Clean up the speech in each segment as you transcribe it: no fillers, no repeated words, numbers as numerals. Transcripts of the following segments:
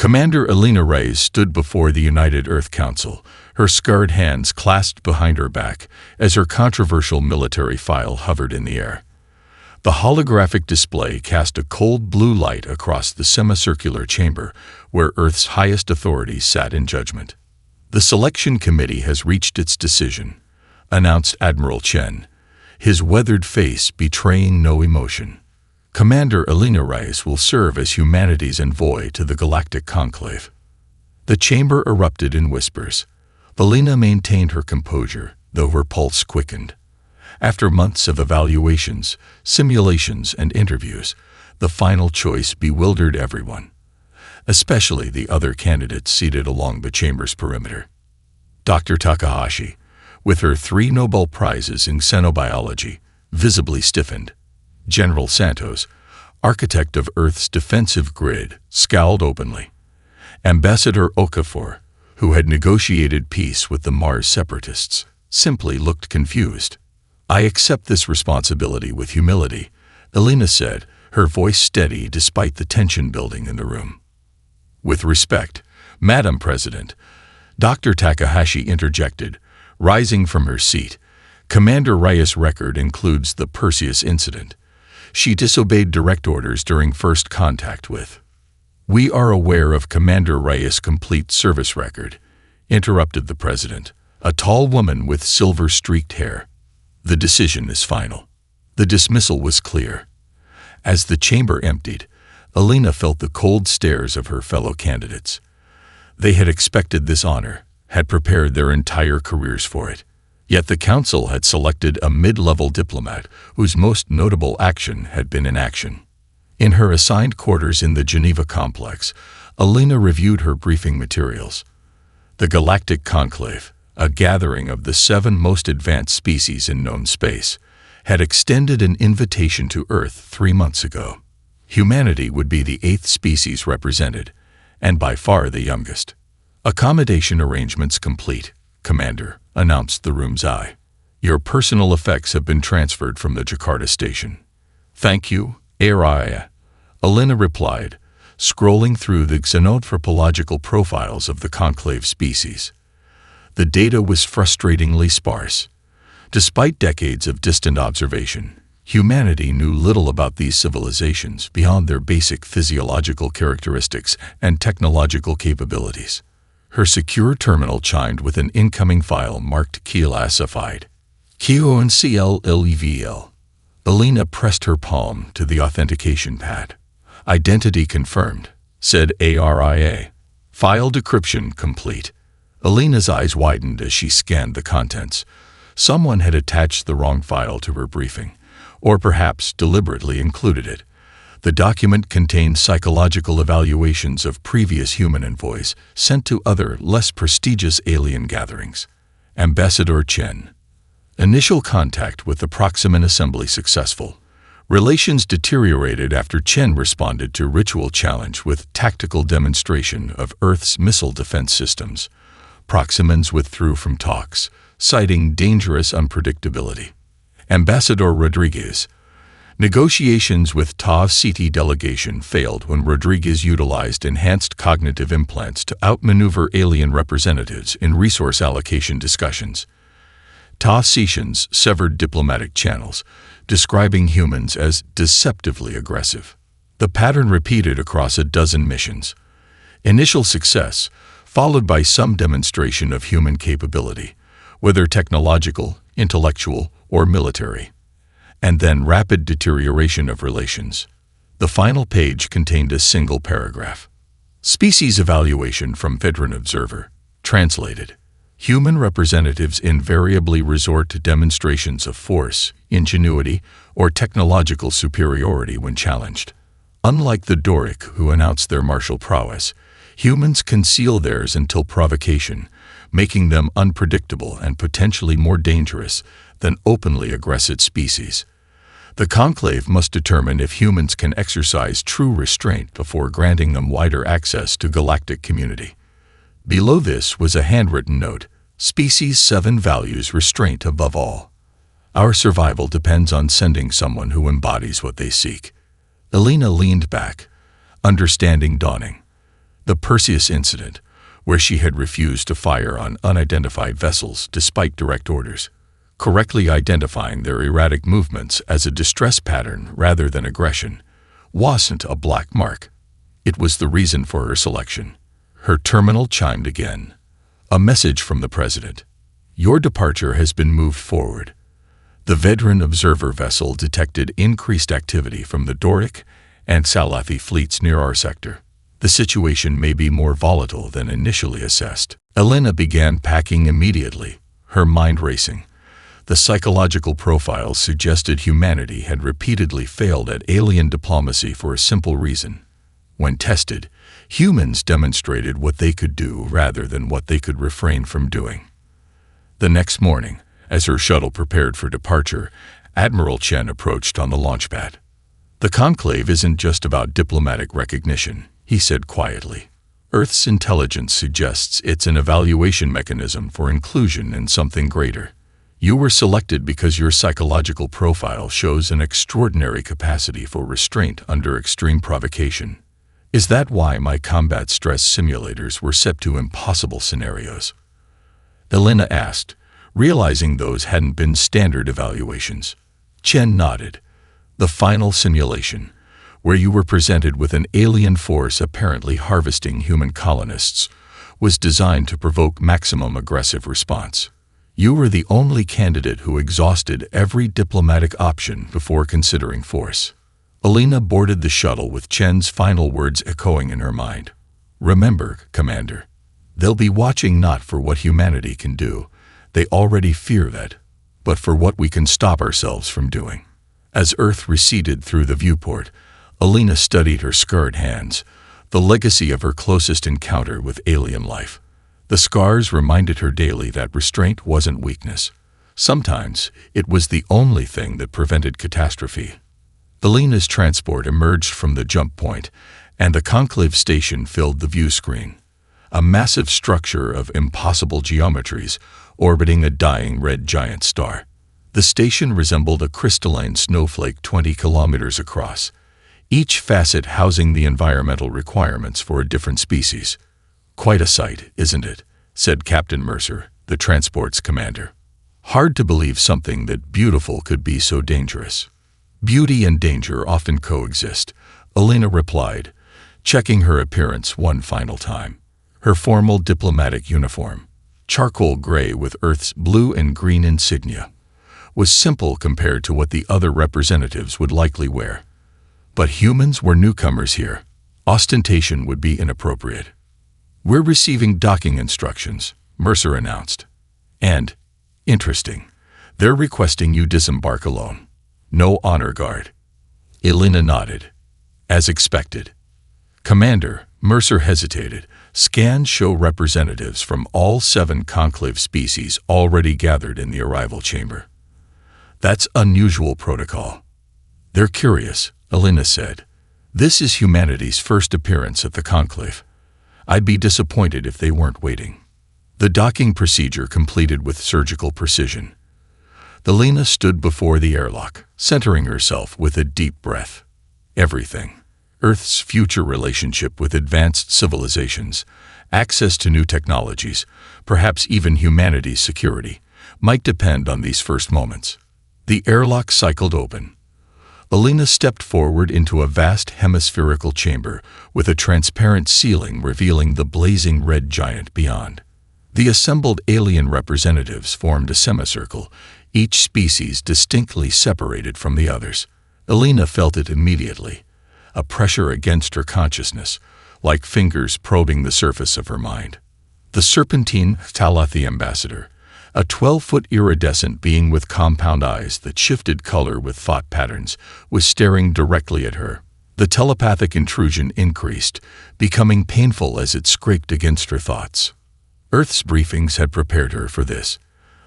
Commander Alina Reyes stood before the United Earth Council, her scarred hands clasped behind her back as her controversial military file hovered in the air. The holographic display cast a cold blue light across the semicircular chamber where Earth's highest authorities sat in judgment. "The selection committee has reached its decision," announced Admiral Chen, his weathered face betraying no emotion. "Commander Alina Reyes will serve as humanity's envoy to the Galactic Conclave." The chamber erupted in whispers. Alina maintained her composure, though her pulse quickened. After months of evaluations, simulations, and interviews, the final choice bewildered everyone, especially the other candidates seated along the chamber's perimeter. Dr. Takahashi, with her 3 Nobel Prizes in xenobiology, visibly stiffened. General Santos, architect of Earth's defensive grid, scowled openly. Ambassador Okafor, who had negotiated peace with the Mars separatists, simply looked confused. "I accept this responsibility with humility," Alina said, her voice steady despite the tension building in the room. "With respect, Madam President," Dr. Takahashi interjected, rising from her seat. "Commander Reyes' record includes the Perseus incident. She disobeyed direct orders during first contact with—" "We are aware of Commander Reyes' complete service record," interrupted the President, a tall woman with silver-streaked hair. "The decision is final." The dismissal was clear. As the chamber emptied, Alina felt the cold stares of her fellow candidates. They had expected this honor, had prepared their entire careers for it. Yet the council had selected a mid-level diplomat whose most notable action had been inaction. In her assigned quarters in the Geneva complex, Alina reviewed her briefing materials. The Galactic Conclave, a gathering of the 7 most advanced species in known space, had extended an invitation to Earth 3 months ago. Humanity would be the 8th species represented, and by far the youngest. "Accommodation arrangements complete, Commander," announced the room's eye. "Your personal effects have been transferred from the Jakarta station." "Thank you, Araya," Alina replied, scrolling through the xenanthropological profiles of the conclave species. The data was frustratingly sparse. Despite decades of distant observation, humanity knew little about these civilizations beyond their basic physiological characteristics and technological capabilities. Her secure terminal chimed with an incoming file marked classified. KONCLLEVL. Alina pressed her palm to the authentication pad. "Identity confirmed," said ARIA. "File decryption complete." Alina's eyes widened as she scanned the contents. Someone had attached the wrong file to her briefing, or perhaps deliberately included it. The document contained psychological evaluations of previous human envoys sent to other, less prestigious alien gatherings. Ambassador Chen. Initial contact with the Proximan Assembly successful. Relations deteriorated after Chen responded to ritual challenge with tactical demonstration of Earth's missile defense systems. Proximans withdrew from talks, citing dangerous unpredictability. Ambassador Rodriguez. Negotiations with TAV City delegation failed when Rodriguez utilized enhanced cognitive implants to outmaneuver alien representatives in resource allocation discussions. TAV Cetians severed diplomatic channels, describing humans as deceptively aggressive. The pattern repeated across a dozen missions. Initial success, followed by some demonstration of human capability, whether technological, intellectual, or military. And then rapid deterioration of relations. The final page contained a single paragraph. Species evaluation from veteran observer. Translated. Human representatives invariably resort to demonstrations of force, ingenuity, or technological superiority when challenged. Unlike the Doric who announce their martial prowess, humans conceal theirs until provocation, making them unpredictable and potentially more dangerous than openly aggressive species. The conclave must determine if humans can exercise true restraint before granting them wider access to galactic community. Below this was a handwritten note: Species 7 values restraint above all. Our survival depends on sending someone who embodies what they seek. Alina leaned back, understanding dawning. The Perseus incident, where she had refused to fire on unidentified vessels despite direct orders, correctly identifying their erratic movements as a distress pattern rather than aggression, wasn't a black mark. It was the reason for her selection. Her terminal chimed again. A message from the President. Your departure has been moved forward. The veteran observer vessel detected increased activity from the Doric and Salathi fleets near our sector. The situation may be more volatile than initially assessed. Elena began packing immediately, her mind racing. The psychological profiles suggested humanity had repeatedly failed at alien diplomacy for a simple reason. When tested, humans demonstrated what they could do rather than what they could refrain from doing. The next morning, as her shuttle prepared for departure, Admiral Chen approached on the launchpad. The conclave isn't just about diplomatic recognition, he said quietly. Earth's intelligence suggests it's an evaluation mechanism for inclusion in something greater. You were selected because your psychological profile shows an extraordinary capacity for restraint under extreme provocation. Is that why my combat stress simulators were set to impossible scenarios? Elena asked, realizing those hadn't been standard evaluations. Chen nodded. The final simulation, where you were presented with an alien force apparently harvesting human colonists, was designed to provoke maximum aggressive response. You were the only candidate who exhausted every diplomatic option before considering force. Elena boarded the shuttle with Chen's final words echoing in her mind. Remember, Commander, they'll be watching not for what humanity can do, they already fear that, but for what we can stop ourselves from doing. As Earth receded through the viewport, Elena studied her scarred hands, the legacy of her closest encounter with alien life. The scars reminded her daily that restraint wasn't weakness. Sometimes it was the only thing that prevented catastrophe. Elena's transport emerged from the jump point, and the conclave station filled the view screen. A massive structure of impossible geometries orbiting a dying red giant star. The station resembled a crystalline snowflake 20 kilometers across, each facet housing the environmental requirements for a different species. Quite a sight, isn't it? Said Captain Mercer, the transport's commander. Hard to believe something that beautiful could be so dangerous. Beauty and danger often coexist, Elena replied, checking her appearance one final time. Her formal diplomatic uniform, charcoal gray with Earth's blue and green insignia, was simple compared to what the other representatives would likely wear. But humans were newcomers here. Ostentation would be inappropriate. We're receiving docking instructions, Mercer announced. And, interesting, they're requesting you disembark alone. No honor guard. Elena nodded. As expected. Commander, Mercer hesitated. Scans show representatives from all 7 conclave species already gathered in the arrival chamber. That's unusual protocol. They're curious, Elena said. This is humanity's first appearance at the conclave. I'd be disappointed if they weren't waiting. The docking procedure completed with surgical precision. Elena stood before the airlock, centering herself with a deep breath. Everything, Earth's future relationship with advanced civilizations, access to new technologies, perhaps even humanity's security, might depend on these first moments. The airlock cycled open. Elena stepped forward into a vast hemispherical chamber with a transparent ceiling revealing the blazing red giant beyond. The assembled alien representatives formed a semicircle, each species distinctly separated from the others. Elena felt it immediately, a pressure against her consciousness, like fingers probing the surface of her mind. The serpentine Talathi ambassador, a 12-foot iridescent being with compound eyes that shifted color with thought patterns, was staring directly at her. The telepathic intrusion increased, becoming painful as it scraped against her thoughts. Earth's briefings had prepared her for this.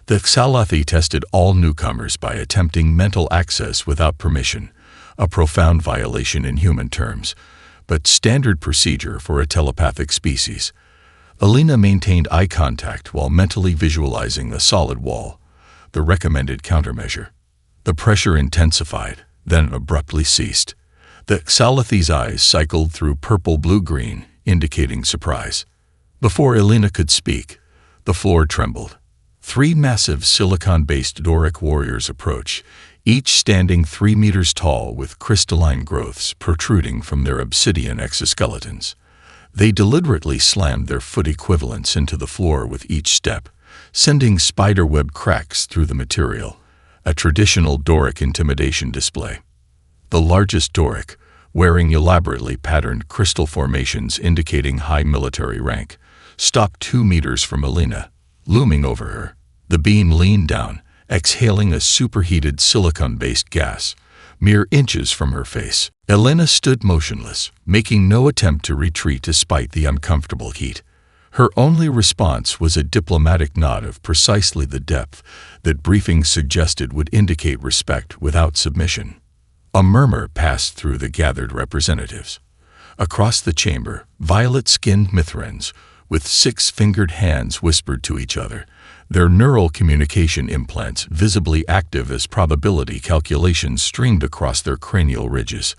The Xalathi tested all newcomers by attempting mental access without permission, a profound violation in human terms, but standard procedure for a telepathic species. Elena maintained eye contact while mentally visualizing a solid wall, the recommended countermeasure. The pressure intensified, then abruptly ceased. The Xalathi's eyes cycled through purple-blue-green, indicating surprise. Before Elena could speak, the floor trembled. 3 massive silicon-based Doric warriors approach, each standing 3 meters tall with crystalline growths protruding from their obsidian exoskeletons. They deliberately slammed their foot equivalents into the floor with each step, sending spiderweb cracks through the material, a traditional Doric intimidation display. The largest Doric, wearing elaborately patterned crystal formations indicating high military rank, stopped 2 meters from Elena, looming over her. The being leaned down, exhaling a superheated silicon-based gas, mere inches from her face. Elena stood motionless, making no attempt to retreat despite the uncomfortable heat. Her only response was a diplomatic nod of precisely the depth that briefings suggested would indicate respect without submission. A murmur passed through the gathered representatives. Across the chamber, violet-skinned Mithrans with 6-fingered hands whispered to each other, their neural communication implants visibly active as probability calculations streamed across their cranial ridges.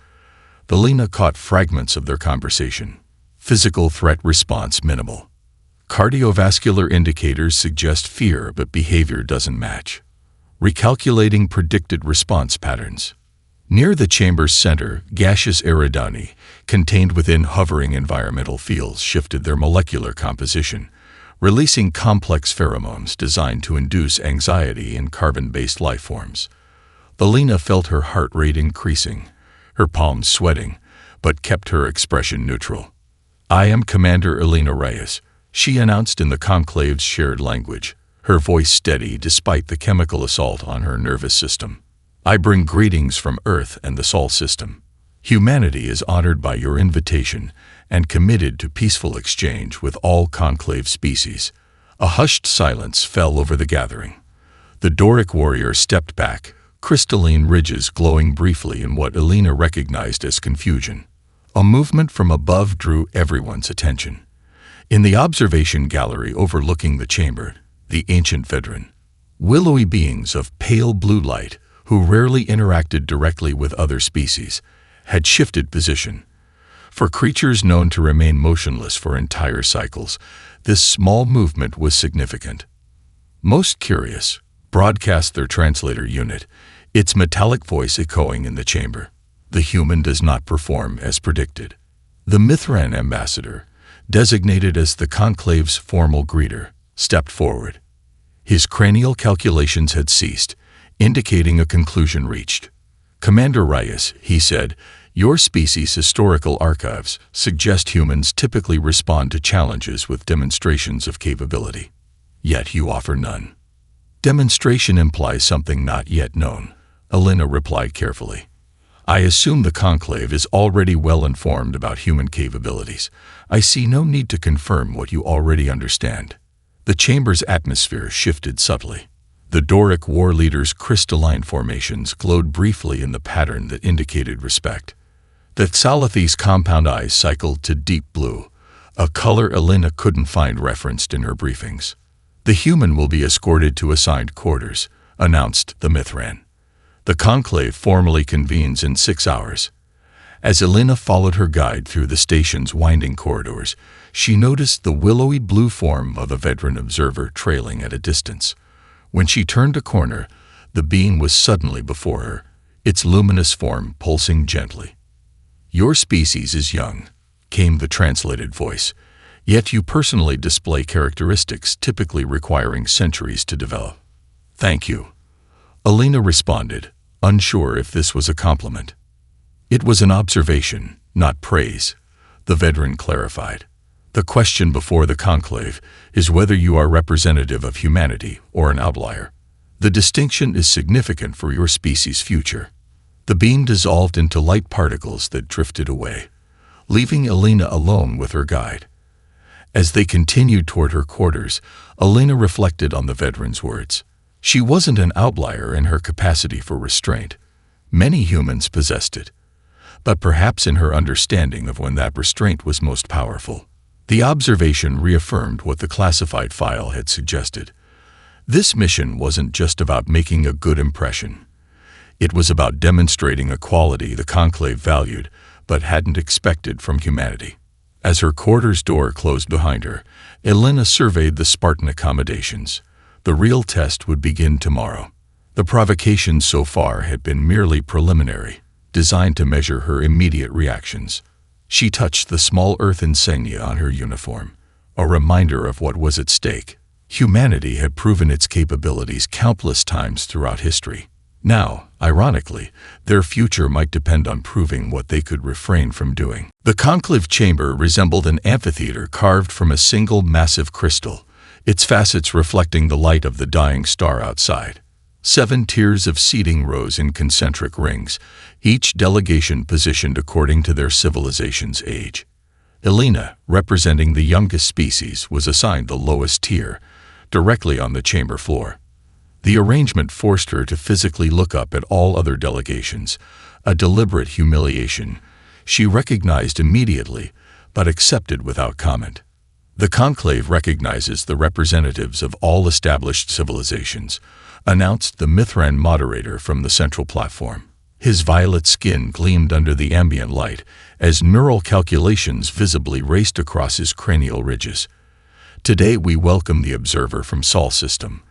Elena caught fragments of their conversation. Physical threat response minimal. Cardiovascular indicators suggest fear, but behavior doesn't match. Recalculating predicted response patterns. Near the chamber's center, gaseous iridani, contained within hovering environmental fields, shifted their molecular composition, releasing complex pheromones designed to induce anxiety in carbon-based life forms. Elena felt her heart rate increasing, her palms sweating, but kept her expression neutral. "I am Commander Elena Reyes," she announced in the conclave's shared language, her voice steady despite the chemical assault on her nervous system. "I bring greetings from Earth and the Sol system. Humanity is honored by your invitation and committed to peaceful exchange with all conclave species." A hushed silence fell over the gathering. The Doric warrior stepped back, crystalline ridges glowing briefly in what Elena recognized as confusion. A movement from above drew everyone's attention. In the observation gallery overlooking the chamber, the ancient veteran, willowy beings of pale blue light, who rarely interacted directly with other species, had shifted position. For creatures known to remain motionless for entire cycles, this small movement was significant. Most curious, broadcast their translator unit, its metallic voice echoing in the chamber. The human does not perform as predicted. The Mithran ambassador, designated as the conclave's formal greeter, stepped forward. His cranial calculations had ceased, indicating a conclusion reached. "Commander Reyes," he said, "your species' historical archives suggest humans typically respond to challenges with demonstrations of capability. Yet you offer none." "Demonstration implies something not yet known," Elena replied carefully. "I assume the conclave is already well informed about human capabilities. I see no need to confirm what you already understand." The chamber's atmosphere shifted subtly. The Doric war leader's crystalline formations glowed briefly in the pattern that indicated respect. The Salathi's compound eyes cycled to deep blue, a color Elena couldn't find referenced in her briefings. "The human will be escorted to assigned quarters," announced the Mithran. "The conclave formally convenes in 6 hours." As Elena followed her guide through the station's winding corridors, she noticed the willowy blue form of the veteran observer trailing at a distance. When she turned a corner, the being was suddenly before her, its luminous form pulsing gently. "Your species is young," came the translated voice, "yet you personally display characteristics typically requiring centuries to develop." "Thank you," Elena responded, unsure if this was a compliment. "It was an observation, not praise," the veteran clarified. "The question before the conclave is whether you are representative of humanity or an outlier. The distinction is significant for your species' future." The beam dissolved into light particles that drifted away, leaving Elena alone with her guide. As they continued toward her quarters, Elena reflected on the veteran's words. She wasn't an outlier in her capacity for restraint. Many humans possessed it, but perhaps in her understanding of when that restraint was most powerful. The observation reaffirmed what the classified file had suggested. This mission wasn't just about making a good impression. It was about demonstrating a quality the conclave valued but hadn't expected from humanity. As her quarters door closed behind her, Elena surveyed the Spartan accommodations. The real test would begin tomorrow. The provocations so far had been merely preliminary, designed to measure her immediate reactions. She touched the small Earth insignia on her uniform, a reminder of what was at stake. Humanity had proven its capabilities countless times throughout history. Now, ironically, their future might depend on proving what they could refrain from doing. The conclave chamber resembled an amphitheater carved from a single massive crystal, its facets reflecting the light of the dying star outside. 7 tiers of seating rose in concentric rings, each delegation positioned according to their civilization's age. Elena, representing the youngest species, was assigned the lowest tier, directly on the chamber floor. The arrangement forced her to physically look up at all other delegations, a deliberate humiliation she recognized immediately, but accepted without comment. The conclave recognizes the representatives of all established civilizations, announced the Mithran moderator from the central platform. His violet skin gleamed under the ambient light as neural calculations visibly raced across his cranial ridges. Today we welcome the observer from Sol system,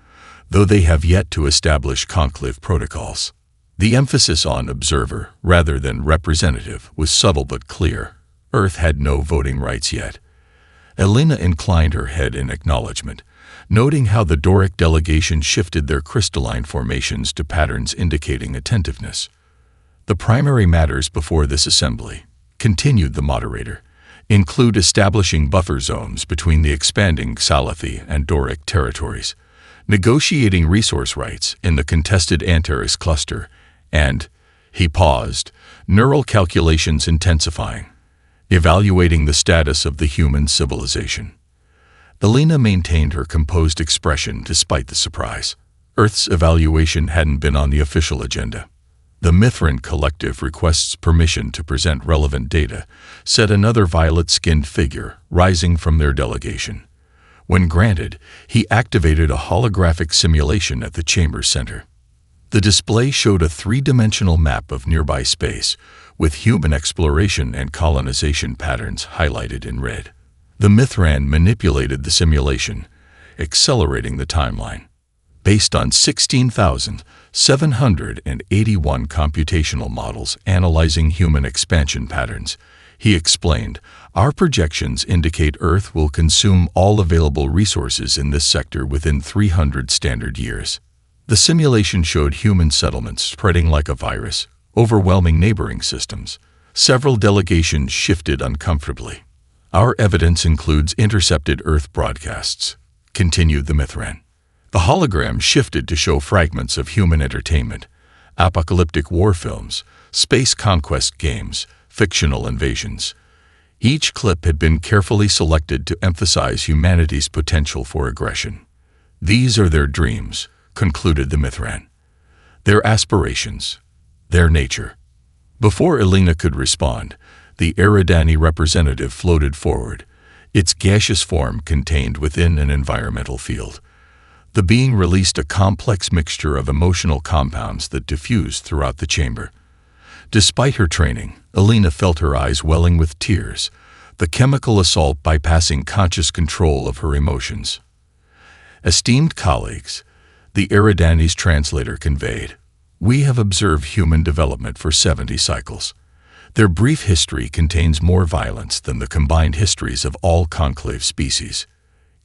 though they have yet to establish conclave protocols. The emphasis on observer rather than representative was subtle but clear. Earth had no voting rights yet. Elena inclined her head in acknowledgement, noting how the Doric delegation shifted their crystalline formations to patterns indicating attentiveness. The primary matters before this assembly, continued the moderator, include establishing buffer zones between the expanding Salathi and Doric territories, negotiating resource rights in the contested Antares cluster, and, he paused, neural calculations intensifying, evaluating the status of the human civilization. Elena maintained her composed expression despite the surprise. Earth's evaluation hadn't been on the official agenda. The Mithran Collective requests permission to present relevant data, said another violet-skinned figure, rising from their delegation. When granted, he activated a holographic simulation at the chamber's center. The display showed a 3-dimensional map of nearby space, with human exploration and colonization patterns highlighted in red. The Mithran manipulated the simulation, accelerating the timeline. Based on 16,781 computational models analyzing human expansion patterns, he explained, our projections indicate Earth will consume all available resources in this sector within 300 standard years. The simulation showed human settlements spreading like a virus, overwhelming neighboring systems. Several delegations shifted uncomfortably. Our evidence includes intercepted Earth broadcasts, continued the Mithran. The hologram shifted to show fragments of human entertainment, apocalyptic war films, space conquest games, fictional invasions. Each clip had been carefully selected to emphasize humanity's potential for aggression. These are their dreams, concluded the Mithran. Their aspirations, their nature. Before Elena could respond, the Eridani representative floated forward, its gaseous form contained within an environmental field. The being released a complex mixture of emotional compounds that diffused throughout the chamber. Despite her training, Elena felt her eyes welling with tears, the chemical assault bypassing conscious control of her emotions. Esteemed colleagues, the Eridani's translator conveyed, we have observed human development for 70 cycles. Their brief history contains more violence than the combined histories of all conclave species.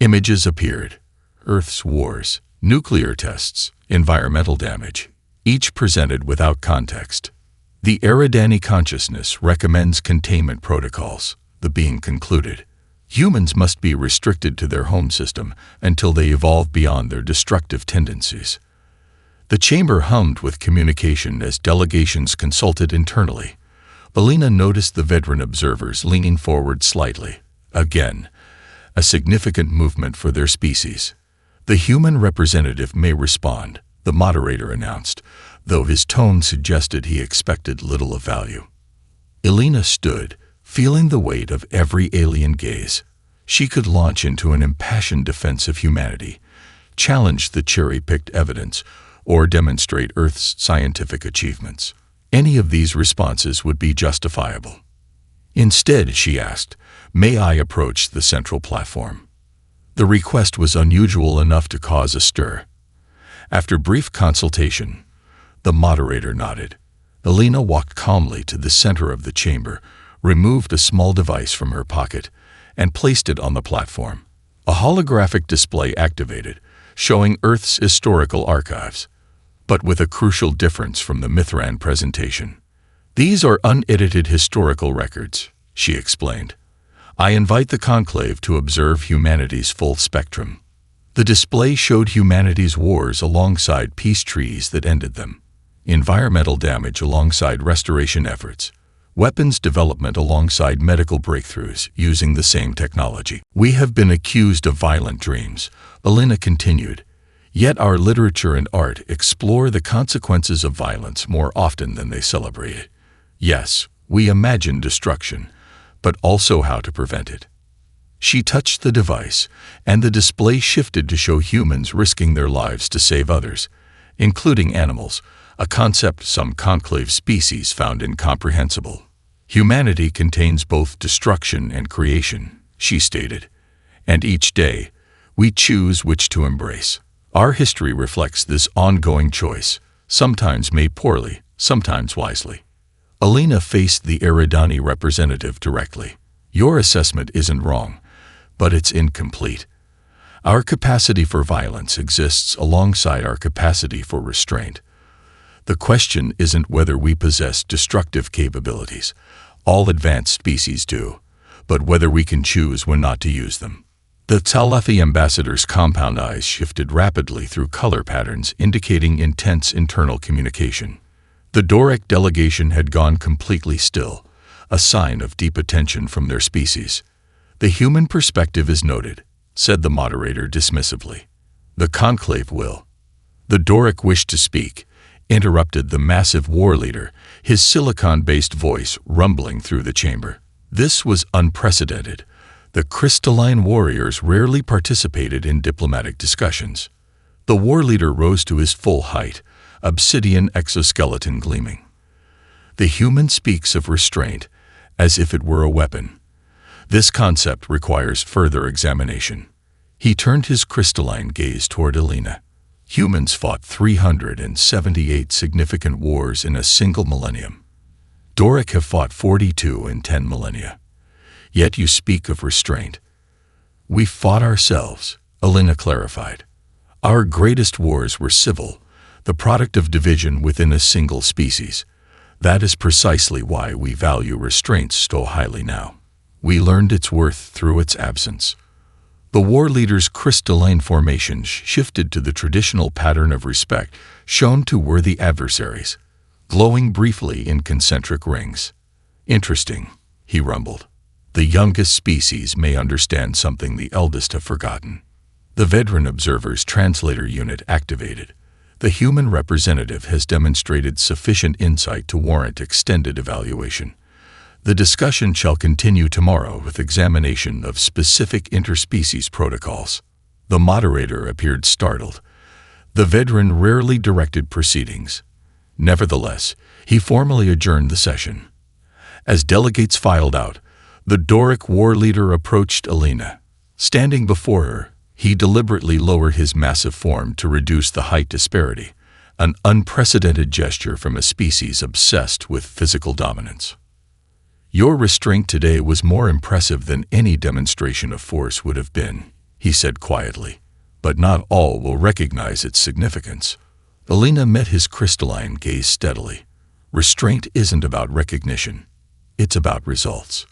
Images appeared. Earth's wars, nuclear tests, environmental damage, each presented without context. The Eridani consciousness recommends containment protocols, the being concluded. Humans must be restricted to their home system until they evolve beyond their destructive tendencies. The chamber hummed with communication as delegations consulted internally. Elena noticed the veteran observers leaning forward slightly. Again, a significant movement for their species. The human representative may respond, the moderator announced, though his tone suggested he expected little of value. Elena stood, feeling the weight of every alien gaze. She could launch into an impassioned defense of humanity, challenge the cherry-picked evidence, or demonstrate Earth's scientific achievements. Any of these responses would be justifiable. Instead, she asked, "May I approach the central platform?" The request was unusual enough to cause a stir. After brief consultation, the moderator nodded. Alina walked calmly to the center of the chamber, removed a small device from her pocket, and placed it on the platform. A holographic display activated, showing Earth's historical archives, but with a crucial difference from the Mithran presentation. "These are unedited historical records," she explained. "I invite the conclave to observe humanity's full spectrum." The display showed humanity's wars alongside peace treaties that ended them, environmental damage alongside restoration efforts, weapons development alongside medical breakthroughs using the same technology. "We have been accused of violent dreams," Alina continued, "yet our literature and art explore the consequences of violence more often than they celebrate it. Yes, we imagine destruction, but also how to prevent it." She touched the device, and the display shifted to show humans risking their lives to save others, including animals, a concept some conclave species found incomprehensible. "Humanity contains both destruction and creation," she stated, "and each day, we choose which to embrace. Our history reflects this ongoing choice, sometimes made poorly, sometimes wisely." Alina faced the Eridani representative directly. "Your assessment isn't wrong, but it's incomplete. Our capacity for violence exists alongside our capacity for restraint. The question isn't whether we possess destructive capabilities, all advanced species do, but whether we can choose when not to use them." The Talafi ambassador's compound eyes shifted rapidly through color patterns indicating intense internal communication. The Doric delegation had gone completely still, a sign of deep attention from their species. "The human perspective is noted," said the moderator dismissively. "The conclave will." The Doric wished to speak, interrupted the massive war leader, his silicon-based voice rumbling through the chamber. This was unprecedented. The crystalline warriors rarely participated in diplomatic discussions. The war leader rose to his full height, obsidian exoskeleton gleaming. "The human speaks of restraint, as if it were a weapon. This concept requires further examination." He turned his crystalline gaze toward Alina. "Humans fought 378 significant wars in a single millennium. Doric have fought 42 in 10 millennia. Yet you speak of restraint." "We fought ourselves," Alina clarified. "Our greatest wars were civil, the product of division within a single species. That is precisely why we value restraint so highly now. We learned its worth through its absence." The war leader's crystalline formation shifted to the traditional pattern of respect shown to worthy adversaries, glowing briefly in concentric rings. "Interesting," he rumbled. "The youngest species may understand something the eldest have forgotten." The veteran observer's translator unit activated. The human representative has demonstrated sufficient insight to warrant extended evaluation. The discussion shall continue tomorrow with examination of specific interspecies protocols. The moderator appeared startled. The veteran rarely directed proceedings. Nevertheless, he formally adjourned the session. As delegates filed out, the Doric war leader approached Alina. Standing before her, he deliberately lowered his massive form to reduce the height disparity, an unprecedented gesture from a species obsessed with physical dominance. "Your restraint today was more impressive than any demonstration of force would have been," he said quietly, "but not all will recognize its significance." Alina met his crystalline gaze steadily. "Restraint isn't about recognition. It's about results."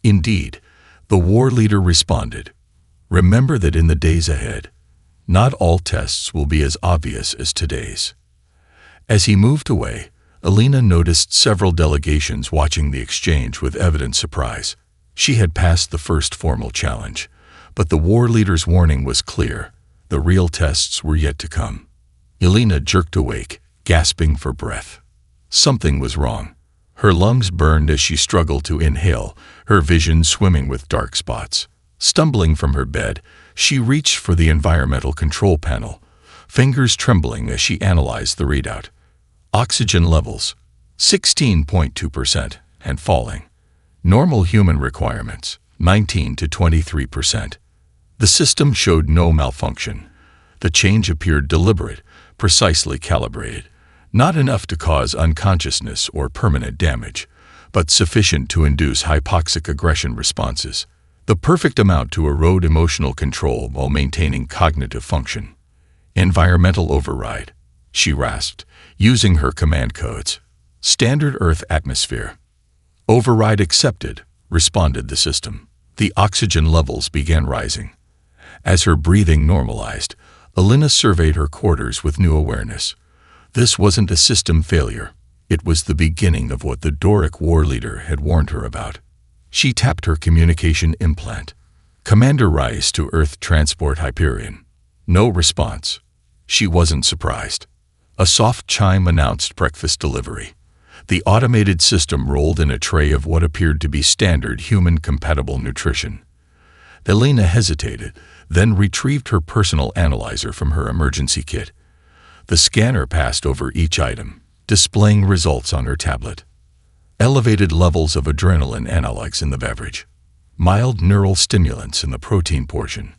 "Indeed," the war leader responded. "Remember that in the days ahead, not all tests will be as obvious as today's." As he moved away, Alina noticed several delegations watching the exchange with evident surprise. She had passed the first formal challenge, but the war leader's warning was clear. The real tests were yet to come. Alina jerked awake, gasping for breath. Something was wrong. Her lungs burned as she struggled to inhale, her vision swimming with dark spots. Stumbling from her bed, she reached for the environmental control panel, fingers trembling as she analyzed the readout. Oxygen levels, 16.2%, and falling. Normal human requirements, 19 to 23%. The system showed no malfunction. The change appeared deliberate, precisely calibrated. Not enough to cause unconsciousness or permanent damage, but sufficient to induce hypoxic aggression responses. The perfect amount to erode emotional control while maintaining cognitive function. Environmental override, she rasped, using her command codes. Standard Earth atmosphere. Override accepted, responded the system. The oxygen levels began rising. As her breathing normalized, Alina surveyed her quarters with new awareness. This wasn't a system failure. It was the beginning of what the Doric war leader had warned her about. She tapped her communication implant. Commander Rice to Earth Transport Hyperion. No response. She wasn't surprised. A soft chime announced breakfast delivery. The automated system rolled in a tray of what appeared to be standard human-compatible nutrition. Alina hesitated, then retrieved her personal analyzer from her emergency kit. The scanner passed over each item, displaying results on her tablet. Elevated levels of adrenaline analogs in the beverage. Mild neural stimulants in the protein portion.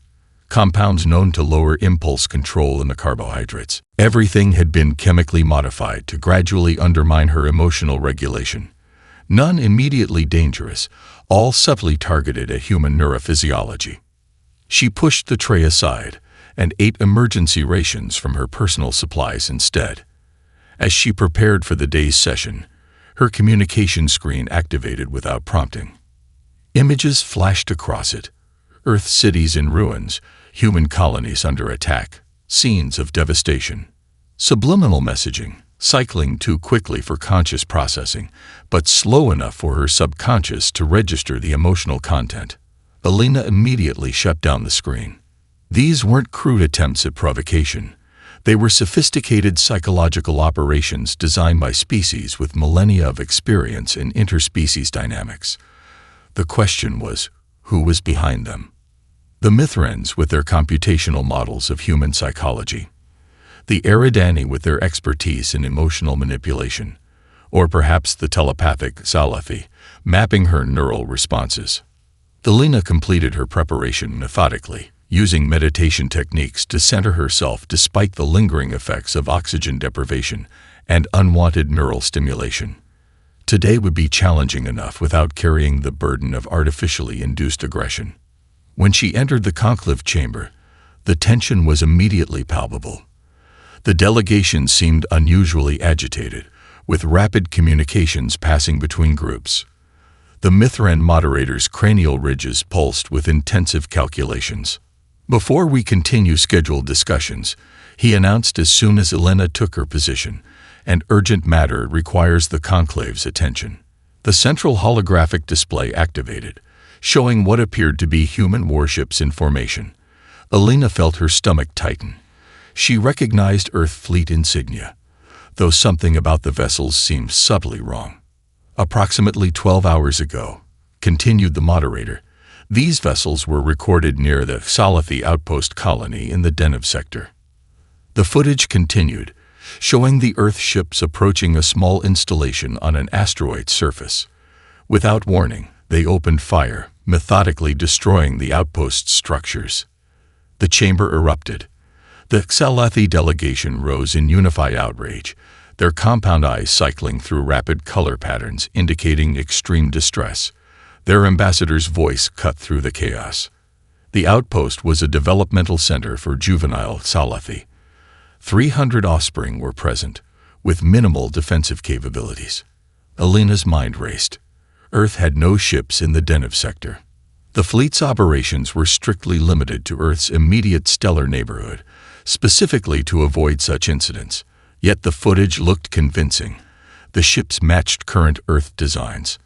Compounds known to lower impulse control in the carbohydrates. Everything had been chemically modified to gradually undermine her emotional regulation. None immediately dangerous, all subtly targeted at human neurophysiology. She pushed the tray aside and ate emergency rations from her personal supplies instead. As she prepared for the day's session, her communication screen activated without prompting. Images flashed across it. Earth cities in ruins, human colonies under attack, scenes of devastation. Subliminal messaging, cycling too quickly for conscious processing, but slow enough for her subconscious to register the emotional content. Alina immediately shut down the screen. These weren't crude attempts at provocation. They were sophisticated psychological operations designed by species with millennia of experience in interspecies dynamics. The question was, who was behind them? The Mithrans with their computational models of human psychology. The Eridani with their expertise in emotional manipulation. Or perhaps the telepathic Salafi, mapping her neural responses. Alina completed her preparation methodically, using meditation techniques to center herself despite the lingering effects of oxygen deprivation and unwanted neural stimulation. Today would be challenging enough without carrying the burden of artificially induced aggression. When she entered the conclave chamber, the tension was immediately palpable. The delegation seemed unusually agitated, with rapid communications passing between groups. The Mithran moderator's cranial ridges pulsed with intensive calculations. Before we continue scheduled discussions, he announced as soon as Alina took her position, an urgent matter requires the conclave's attention. The central holographic display activated, showing what appeared to be human warships in formation. Alina felt her stomach tighten. She recognized Earth Fleet insignia, though something about the vessels seemed subtly wrong. Approximately 12 hours ago, continued the moderator, these vessels were recorded near the Salafi outpost colony in the Deneb sector. The footage continued, showing the Earth ships approaching a small installation on an asteroid surface. Without warning, they opened fire, methodically destroying the outpost's structures. The chamber erupted. The Salafi delegation rose in unified outrage, their compound eyes cycling through rapid color patterns indicating extreme distress. Their ambassador's voice cut through the chaos. The outpost was a developmental center for juvenile Salafi. 300 offspring were present, with minimal defensive capabilities. Alina's mind raced. Earth had no ships in the Deneb sector. The fleet's operations were strictly limited to Earth's immediate stellar neighborhood, specifically to avoid such incidents. Yet the footage looked convincing. The ships matched current Earth designs.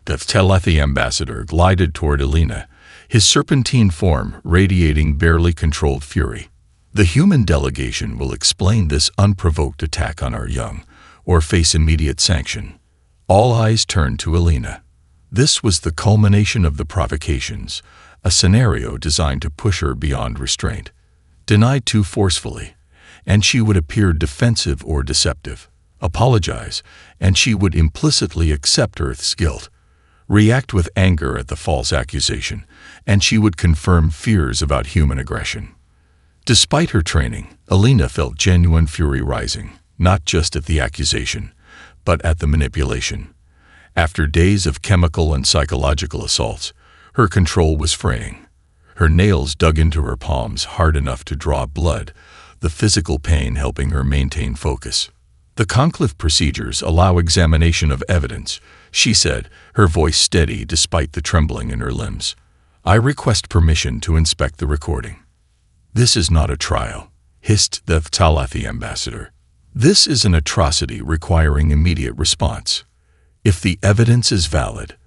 The Telethi ambassador glided toward Alina, his serpentine form radiating barely controlled fury. The human delegation will explain this unprovoked attack on our young, or face immediate sanction. All eyes turned to Alina. This was the culmination of the provocations, a scenario designed to push her beyond restraint. Denied too forcefully, and she would appear defensive or deceptive. Apologize, and she would implicitly accept Earth's guilt. react with anger at the false accusation, and she would confirm fears about human aggression. Despite her training, Alina felt genuine fury rising, not just at the accusation, but at the manipulation. After days of chemical and psychological assaults, her control was fraying. Her nails dug into her palms hard enough to draw blood, the physical pain helping her maintain focus. The conclave procedures allow examination of evidence, she said, her voice steady despite the trembling in her limbs. I request permission to inspect the recording. This is not a trial, hissed the Thalathi ambassador. This is an atrocity requiring immediate response. If the evidence is valid,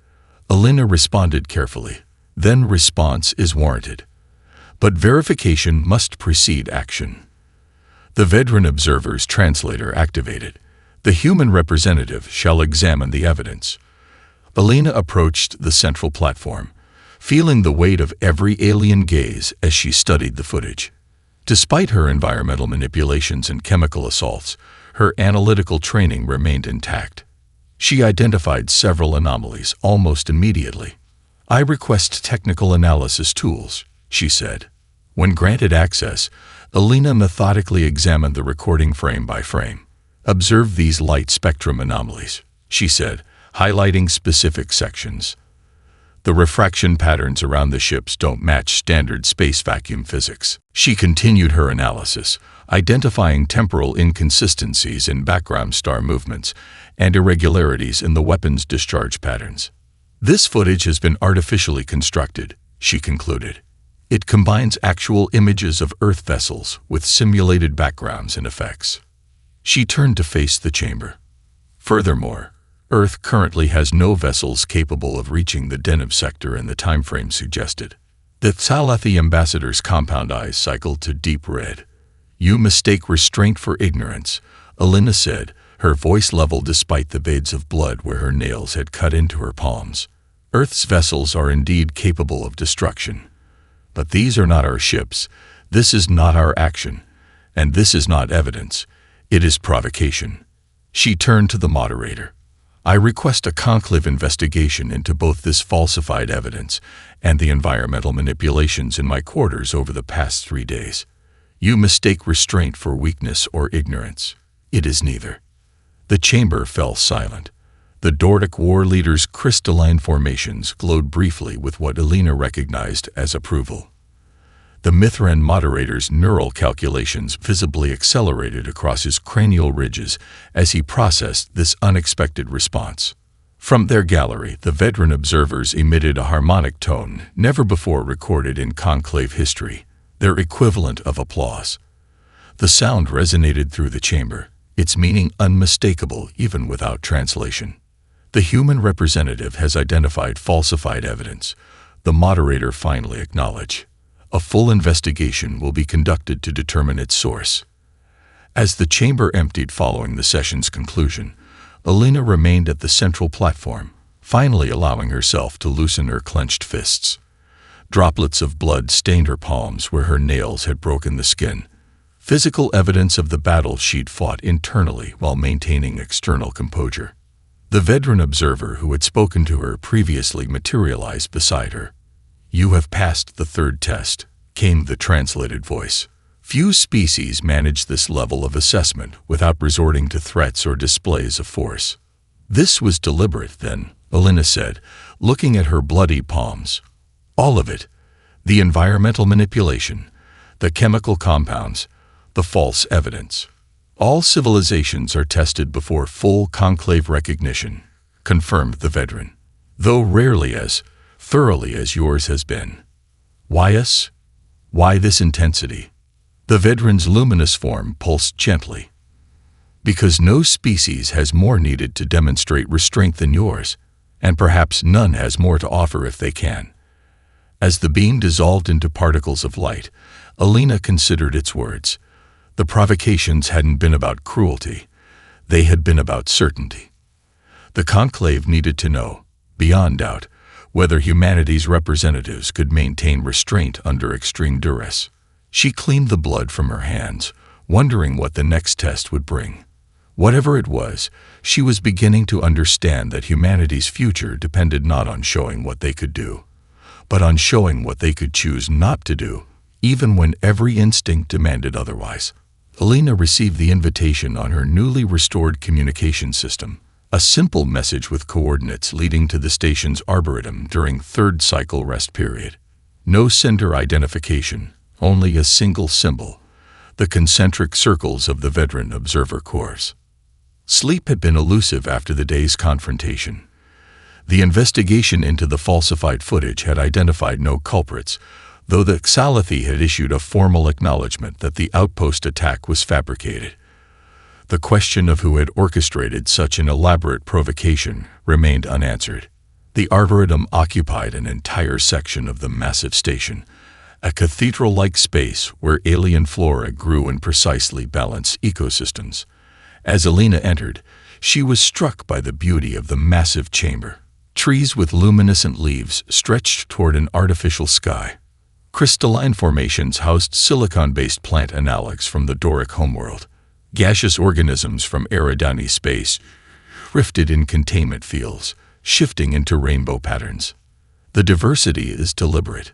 Alina responded carefully, then response is warranted. But verification must precede action. The veteran observer's translator activated. The human representative shall examine the evidence. Alina approached the central platform, feeling the weight of every alien gaze as she studied the footage. Despite her environmental manipulations and chemical assaults, her analytical training remained intact. She identified several anomalies almost immediately. I request technical analysis tools, she said. When granted access, Alina methodically examined the recording frame by frame. Observe these light spectrum anomalies, she said, highlighting specific sections. The refraction patterns around the ships don't match standard space vacuum physics. She continued her analysis, identifying temporal inconsistencies in background star movements and irregularities in the weapon's discharge patterns. This footage has been artificially constructed, she concluded. It combines actual images of Earth vessels with simulated backgrounds and effects. She turned to face the chamber. Furthermore, Earth currently has no vessels capable of reaching the Deneb sector in the timeframe suggested. The Thalathi ambassador's compound eyes cycled to deep red. You mistake restraint for ignorance, Alina said, her voice level despite the beads of blood where her nails had cut into her palms. Earth's vessels are indeed capable of destruction. But these are not our ships, this is not our action, and this is not evidence, it is provocation. She turned to the moderator. I request a conclave investigation into both this falsified evidence and the environmental manipulations in my quarters over the past 3 days. You mistake restraint for weakness or ignorance. It is neither. The chamber fell silent. The Dordic war leader's crystalline formations glowed briefly with what Alina recognized as approval. The Mithran moderator's neural calculations visibly accelerated across his cranial ridges as he processed this unexpected response. From their gallery, the veteran observers emitted a harmonic tone never before recorded in conclave history, their equivalent of applause. The sound resonated through the chamber, its meaning unmistakable even without translation. The human representative has identified falsified evidence, the moderator finally acknowledged. A full investigation will be conducted to determine its source. As the chamber emptied following the session's conclusion, Alina remained at the central platform, finally allowing herself to loosen her clenched fists. Droplets of blood stained her palms where her nails had broken the skin, physical evidence of the battle she'd fought internally while maintaining external composure. The veteran observer who had spoken to her previously materialized beside her. You have passed the 3rd test, came the translated voice. Few species manage this level of assessment without resorting to threats or displays of force. This was deliberate, then, Alina said, looking at her bloody palms. All of it. The environmental manipulation, the chemical compounds, the false evidence. All civilizations are tested before full conclave recognition, confirmed the veteran, though rarely as thoroughly as yours has been. Why us? Why this intensity? The veteran's luminous form pulsed gently. Because no species has more needed to demonstrate restraint than yours, and perhaps none has more to offer if they can. As the beam dissolved into particles of light, Alina considered its words. The provocations hadn't been about cruelty, they had been about certainty. The conclave needed to know, beyond doubt, whether humanity's representatives could maintain restraint under extreme duress. She cleaned the blood from her hands, wondering what the next test would bring. Whatever it was, she was beginning to understand that humanity's future depended not on showing what they could do, but on showing what they could choose not to do, even when every instinct demanded otherwise. Alina received the invitation on her newly restored communication system, a simple message with coordinates leading to the station's arboretum during third cycle rest period. No sender identification, only a single symbol, the concentric circles of the veteran observer cores. Sleep had been elusive after the day's confrontation. The investigation into the falsified footage had identified no culprits, though the Xalathi had issued a formal acknowledgement that the outpost attack was fabricated. The question of who had orchestrated such an elaborate provocation remained unanswered. The Arboretum occupied an entire section of the massive station, a cathedral-like space where alien flora grew in precisely balanced ecosystems. As Alina entered, she was struck by the beauty of the massive chamber. Trees with luminescent leaves stretched toward an artificial sky. Crystalline formations housed silicon-based plant analogs from the Doric homeworld. Gaseous organisms from Eridani space rifted in containment fields, shifting into rainbow patterns. The diversity is deliberate.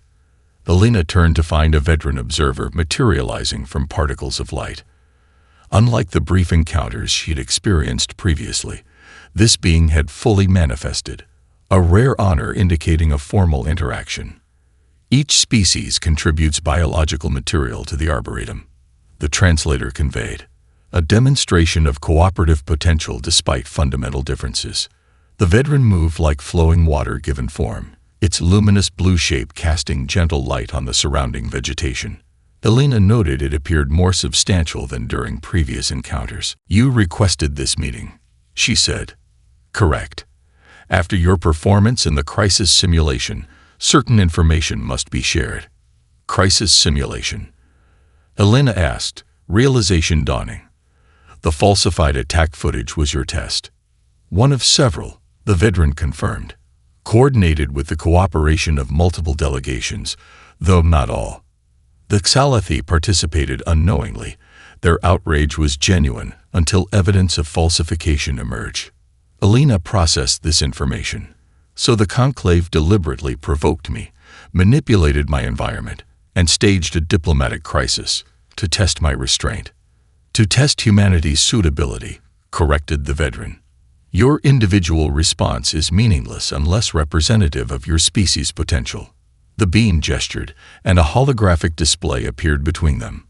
Alina turned to find a veteran observer materializing from particles of light. Unlike the brief encounters she'd experienced previously, this being had fully manifested, a rare honor indicating a formal interaction. Each species contributes biological material to the Arboretum, the translator conveyed, a demonstration of cooperative potential despite fundamental differences. The veteran moved like flowing water given form, its luminous blue shape casting gentle light on the surrounding vegetation. Alina noted it appeared more substantial than during previous encounters. "You requested this meeting," she said. "Correct. After your performance in the crisis simulation, certain information must be shared." "Crisis simulation?" Alina asked, realization dawning. "The falsified attack footage was your test." "One of several," the veteran confirmed. "Coordinated with the cooperation of multiple delegations, though not all. The Xalathi participated unknowingly. Their outrage was genuine until evidence of falsification emerged." Alina processed this information. "So the Conclave deliberately provoked me, manipulated my environment, and staged a diplomatic crisis to test my restraint." "To test humanity's suitability," corrected the veteran. "Your individual response is meaningless unless representative of your species' potential." The being gestured, and a holographic display appeared between them.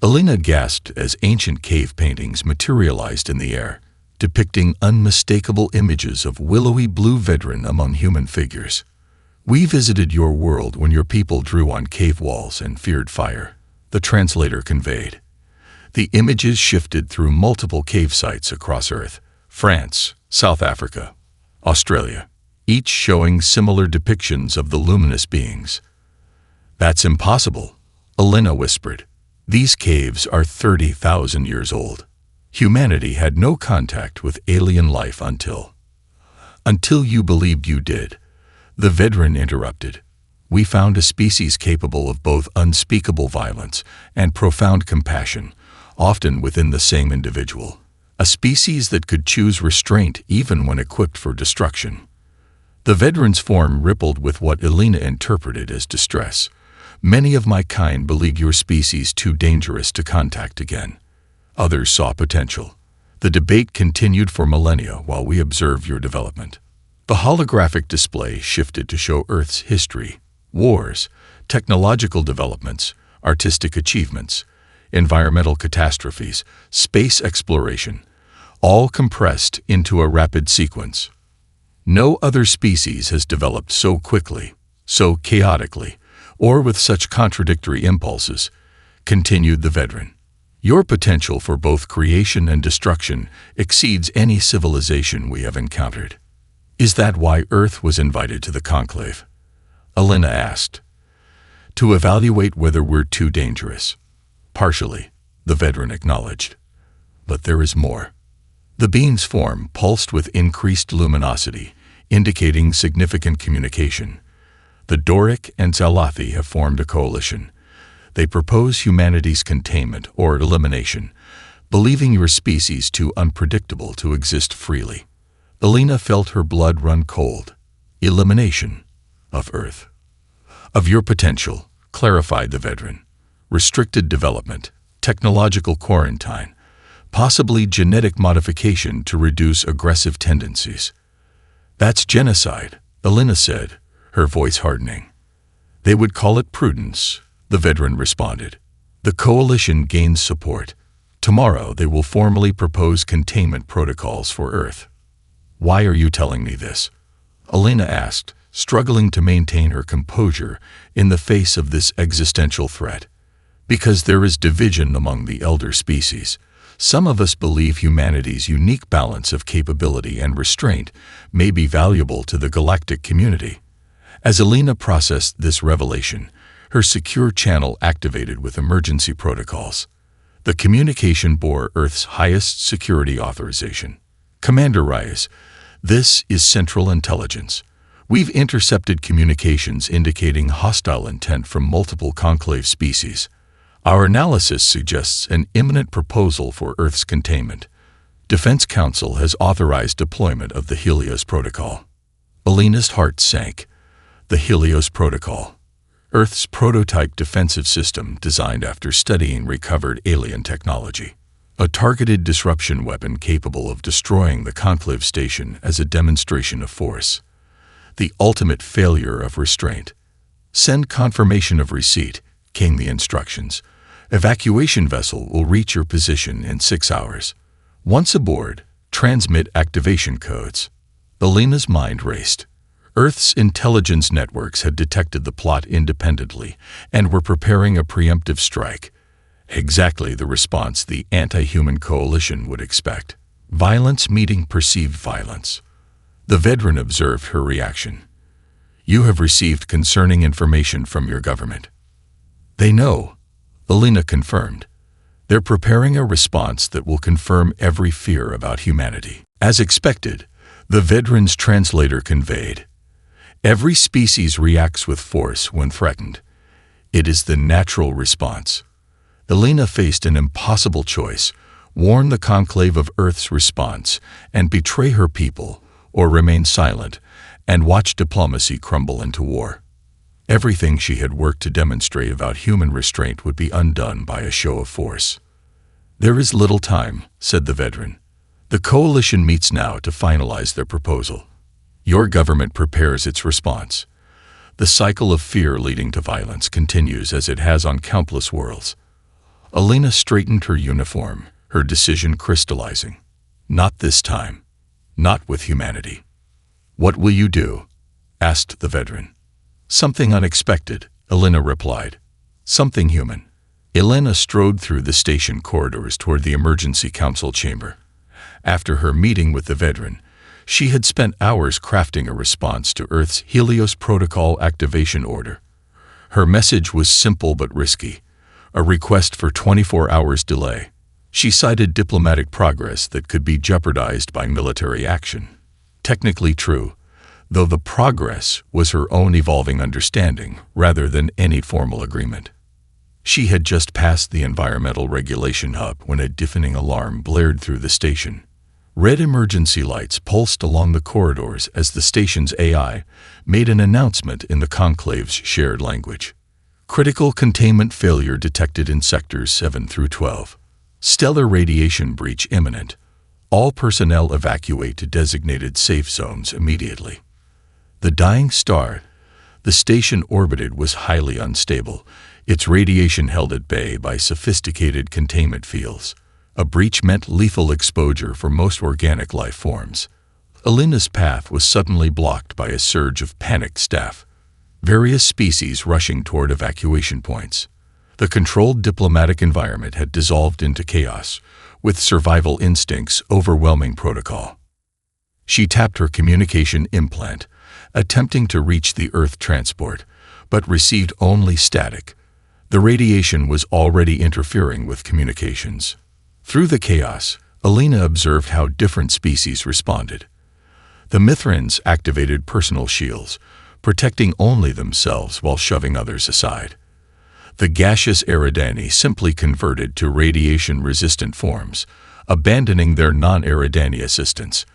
Alina gasped as ancient cave paintings materialized in the air, depicting unmistakable images of willowy blue veteran among human figures. "We visited your world when your people drew on cave walls and feared fire," the translator conveyed. The images shifted through multiple cave sites across Earth, France, South Africa, Australia, each showing similar depictions of the luminous beings. "That's impossible," Alina whispered. "These caves are 30,000 years old. Humanity had no contact with alien life until you believed you did," the veteran interrupted. "We found a species capable of both unspeakable violence and profound compassion, often within the same individual. A species that could choose restraint even when equipped for destruction." The veteran's form rippled with what Alina interpreted as distress. "Many of my kind believe your species too dangerous to contact again. Others saw potential. The debate continued for millennia while we observed your development." The holographic display shifted to show Earth's history, wars, technological developments, artistic achievements, environmental catastrophes, space exploration, all compressed into a rapid sequence. "No other species has developed so quickly, so chaotically, or with such contradictory impulses," continued the veteran. "Your potential for both creation and destruction exceeds any civilization we have encountered." "Is that why Earth was invited to the Conclave?" Alina asked. "To evaluate whether we're too dangerous." "Partially," the veteran acknowledged. "But there is more." The being's form pulsed with increased luminosity, indicating significant communication. "The Doric and Xalathi have formed a coalition. They propose humanity's containment or elimination, believing your species too unpredictable to exist freely. Elena felt her blood run cold. Elimination of Earth. Of your potential, clarified the veteran. Restricted development, technological quarantine, possibly genetic modification to reduce aggressive tendencies. That's genocide, Elena said, her voice hardening. They would call it prudence, the veteran responded. The coalition gains support. Tomorrow they will formally propose containment protocols for Earth. Why are you telling me this? Elena asked, struggling to maintain her composure in the face of this existential threat. Because there is division among the elder species. Some of us believe humanity's unique balance of capability and restraint may be valuable to the galactic community. As Elena processed this revelation, her secure channel activated with emergency protocols. The communication bore Earth's highest security authorization. Commander Reyes, this is Central Intelligence. We've intercepted communications indicating hostile intent from multiple conclave species. Our analysis suggests an imminent proposal for Earth's containment. Defense Council has authorized deployment of the Helios Protocol. Elena's heart sank. The Helios Protocol. Earth's prototype defensive system designed after studying recovered alien technology. A targeted disruption weapon capable of destroying the conclave station as a demonstration of force. The ultimate failure of restraint. Send confirmation of receipt, came the instructions. Evacuation vessel will reach your position in 6 hours. Once aboard, transmit activation codes. Elena's mind raced. Earth's intelligence networks had detected the plot independently and were preparing a preemptive strike. Exactly the response the anti-human coalition would expect. Violence meeting perceived violence. The veteran observed her reaction. You have received concerning information from your government. They know, Elena confirmed. They're preparing a response that will confirm every fear about humanity. As expected, the veteran's translator conveyed. Every species reacts with force when threatened. It is the natural response. Elena faced an impossible choice: warn the conclave of Earth's response and betray her people, or remain silent and watch diplomacy crumble into war. Everything she had worked to demonstrate about human restraint would be undone by a show of force. There is little time, said the veteran. The coalition meets now to finalize their proposal. Your government prepares its response. The cycle of fear leading to violence continues as it has on countless worlds. Elena straightened her uniform, her decision crystallizing. Not this time. Not with humanity. What will you do? Asked the veteran. Something unexpected, Elena replied. Something human. Elena strode through the station corridors toward the emergency council chamber. After her meeting with the veteran, she had spent hours crafting a response to Earth's Helios Protocol activation order. Her message was simple but risky, a request for 24 hours delay. She cited diplomatic progress that could be jeopardized by military action. Technically true, though the progress was her own evolving understanding rather than any formal agreement. She had just passed the environmental regulation hub when a deafening alarm blared through the station. Red emergency lights pulsed along the corridors as the station's AI made an announcement in the conclave's shared language. Critical containment failure detected in sectors 7 through 12. Stellar radiation breach imminent. All personnel evacuate to designated safe zones immediately. The dying star the station orbited was highly unstable, its radiation held at bay by sophisticated containment fields. A breach meant lethal exposure for most organic life forms. Elena's path was suddenly blocked by a surge of panicked staff. Various species rushing toward evacuation points. The controlled diplomatic environment had dissolved into chaos, with survival instincts overwhelming protocol. She tapped her communication implant, attempting to reach the Earth transport, but received only static. The radiation was already interfering with communications. Through the chaos, Elena observed how different species responded. The Mithrans activated personal shields, protecting only themselves while shoving others aside. The gaseous Eridani simply converted to radiation-resistant forms, abandoning their non-Eridani assistants.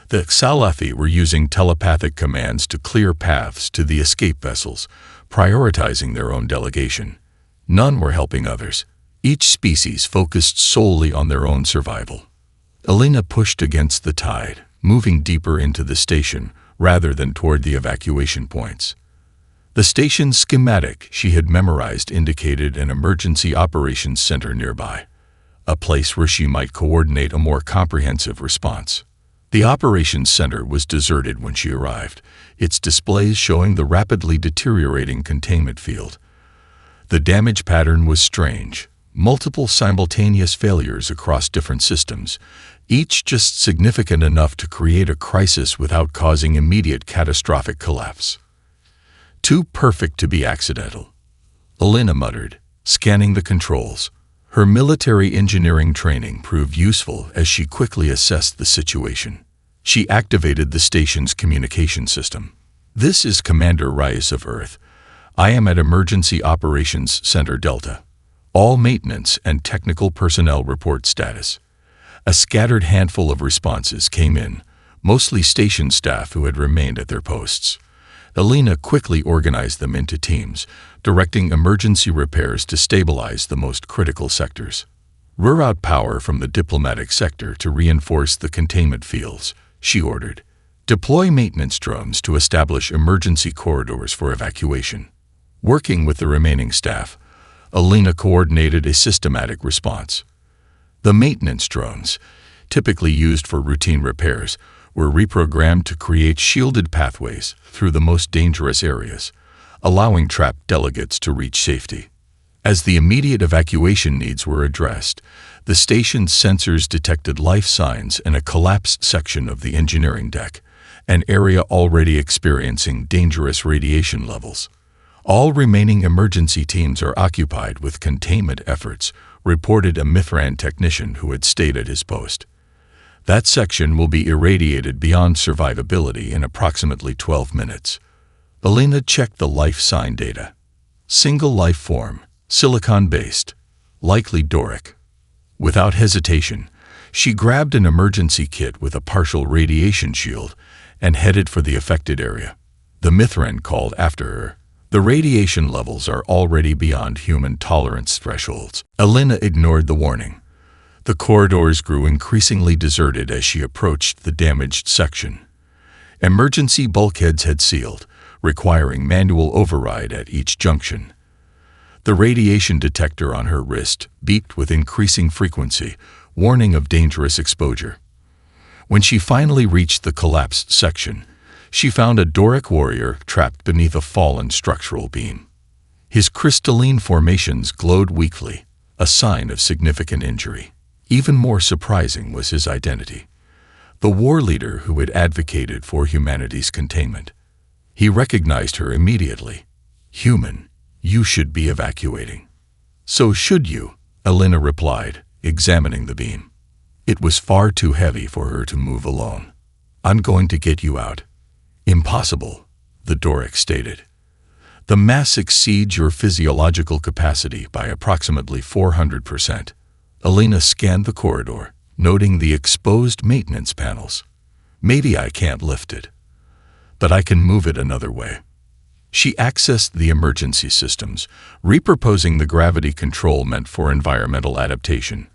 The Xalathi were using telepathic commands to clear paths to the escape vessels, prioritizing their own delegation. None were helping others. Each species focused solely on their own survival. Elena pushed against the tide, moving deeper into the station rather than toward the evacuation points. The station's schematic she had memorized indicated an emergency operations center nearby, a place where she might coordinate a more comprehensive response. The operations center was deserted when she arrived, its displays showing the rapidly deteriorating containment field. The damage pattern was strange, multiple simultaneous failures across different systems, each just significant enough to create a crisis without causing immediate catastrophic collapse. Too perfect to be accidental, Elena muttered, scanning the controls. Her military engineering training proved useful as she quickly assessed the situation. She activated the station's communication system. "This is Commander Rice of Earth. I am at Emergency Operations Center Delta. All maintenance and technical personnel report status." A scattered handful of responses came in, mostly station staff who had remained at their posts. Elena quickly organized them into teams, directing emergency repairs to stabilize the most critical sectors. "Reroute power from the diplomatic sector to reinforce the containment fields," she ordered. "Deploy maintenance drones to establish emergency corridors for evacuation." Working with the remaining staff, Elena coordinated a systematic response. The maintenance drones, typically used for routine repairs, were reprogrammed to create shielded pathways through the most dangerous areas, allowing trapped delegates to reach safety. As the immediate evacuation needs were addressed, the station's sensors detected life signs in a collapsed section of the engineering deck, an area already experiencing dangerous radiation levels. "All remaining emergency teams are occupied with containment efforts," reported a Mithran technician who had stayed at his post. "That section will be irradiated beyond survivability in approximately 12 minutes. Elena checked the life sign data. Single life form, silicon-based, likely Doric. Without hesitation, she grabbed an emergency kit with a partial radiation shield and headed for the affected area. The Mithran called after her. "The radiation levels are already beyond human tolerance thresholds." Elena ignored the warning. The corridors grew increasingly deserted as she approached the damaged section. Emergency bulkheads had sealed, requiring manual override at each junction. The radiation detector on her wrist beeped with increasing frequency, warning of dangerous exposure. When she finally reached the collapsed section, she found a Doric warrior trapped beneath a fallen structural beam. His crystalline formations glowed weakly, a sign of significant injury. Even more surprising was his identity. The war leader who had advocated for humanity's containment. He recognized her immediately. "Human, you should be evacuating." "So should you," Elena replied, examining the beam. It was far too heavy for her to move alone. "I'm going to get you out." "Impossible," the Doric stated. "The mass exceeds your physiological capacity by approximately 400%. Elena scanned the corridor, noting the exposed maintenance panels. "Maybe I can't lift it, but I can move it another way." She accessed the emergency systems, repurposing the gravity control meant for environmental adaptation.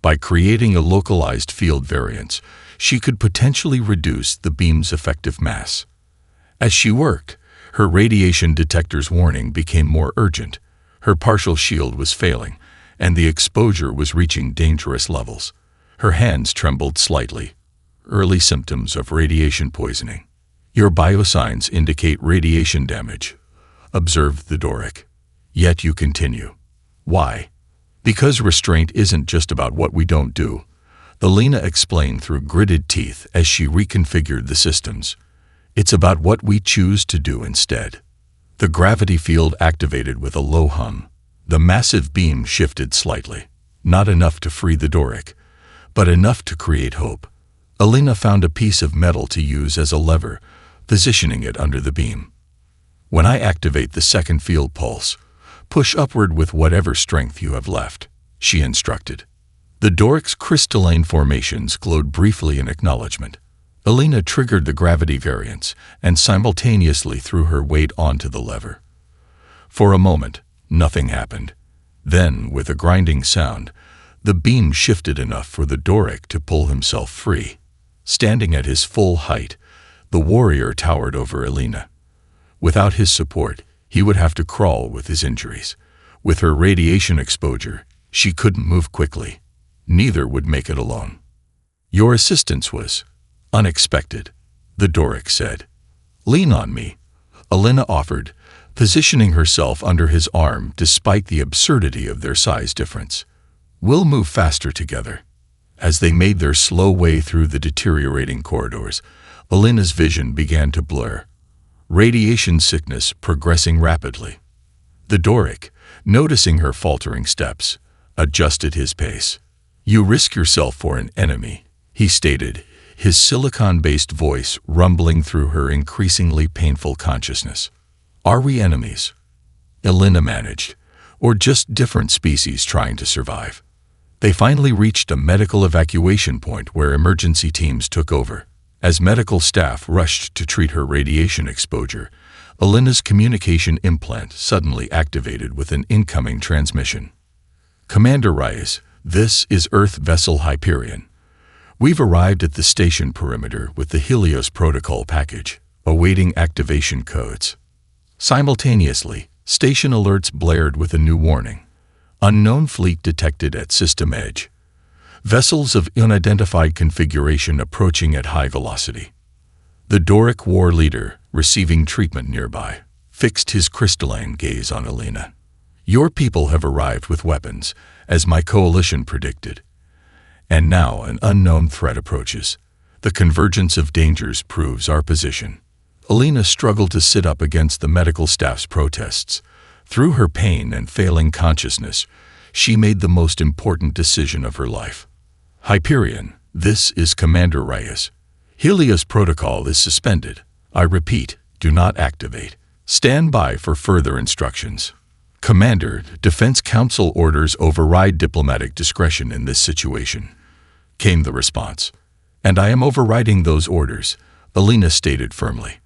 By creating a localized field variance, she could potentially reduce the beam's effective mass. As she worked, her radiation detector's warning became more urgent. Her partial shield was failing, and the exposure was reaching dangerous levels. Her hands trembled slightly. Early symptoms of radiation poisoning. "Your biosigns indicate radiation damage," observed the Doric. "Yet you continue. Why?" "Because restraint isn't just about what we don't do," Elena explained through gritted teeth as she reconfigured the systems. "It's about what we choose to do instead." The gravity field activated with a low hum. The massive beam shifted slightly, not enough to free the Doric, but enough to create hope. Elena found a piece of metal to use as a lever, positioning it under the beam. "When I activate the second field pulse, Push upward with whatever strength you have left, she instructed. The Doric's crystalline formations glowed briefly in acknowledgement. Alina triggered the gravity variance and simultaneously threw her weight onto the lever. For a moment, nothing happened. Then, with a grinding sound, the beam shifted enough for the Doric to pull himself free. Standing at his full height, the warrior towered over Alina. Without his support, he would have to crawl with his injuries. With her radiation exposure, she couldn't move quickly. Neither would make it alone. Your assistance was unexpected, the Doric said. Lean on me, Alina offered, positioning herself under his arm despite the absurdity of their size difference. We'll move faster together. As they made their slow way through the deteriorating corridors, Alina's vision began to blur. Radiation sickness progressing rapidly. The Doric, noticing her faltering steps, adjusted his pace. You risk yourself for an enemy, he stated, his silicon-based voice rumbling through her increasingly painful consciousness. Are we enemies? Alina managed, or just different species trying to survive? They finally reached a medical evacuation point where emergency teams took over. As medical staff rushed to treat her radiation exposure, Alina's communication implant suddenly activated with an incoming transmission. Commander Reyes, this is Earth Vessel Hyperion. We've arrived at the station perimeter with the Helios Protocol package, awaiting activation codes. Simultaneously, station alerts blared with a new warning. Unknown fleet detected at system edge. Vessels of unidentified configuration approaching at high velocity. The Doric war leader, receiving treatment nearby, fixed his crystalline gaze on Alina. Your people have arrived with weapons, as my coalition predicted. And now an unknown threat approaches. The convergence of dangers proves our position. Alina struggled to sit up against the medical staff's protests. Through her pain and failing consciousness, she made the most important decision of her life. Hyperion, this is Commander Reyes. Helios Protocol is suspended. I repeat, do not activate. Stand by for further instructions. Commander, Defense Council orders override diplomatic discretion in this situation, came the response. And I am overriding those orders, Alina stated firmly.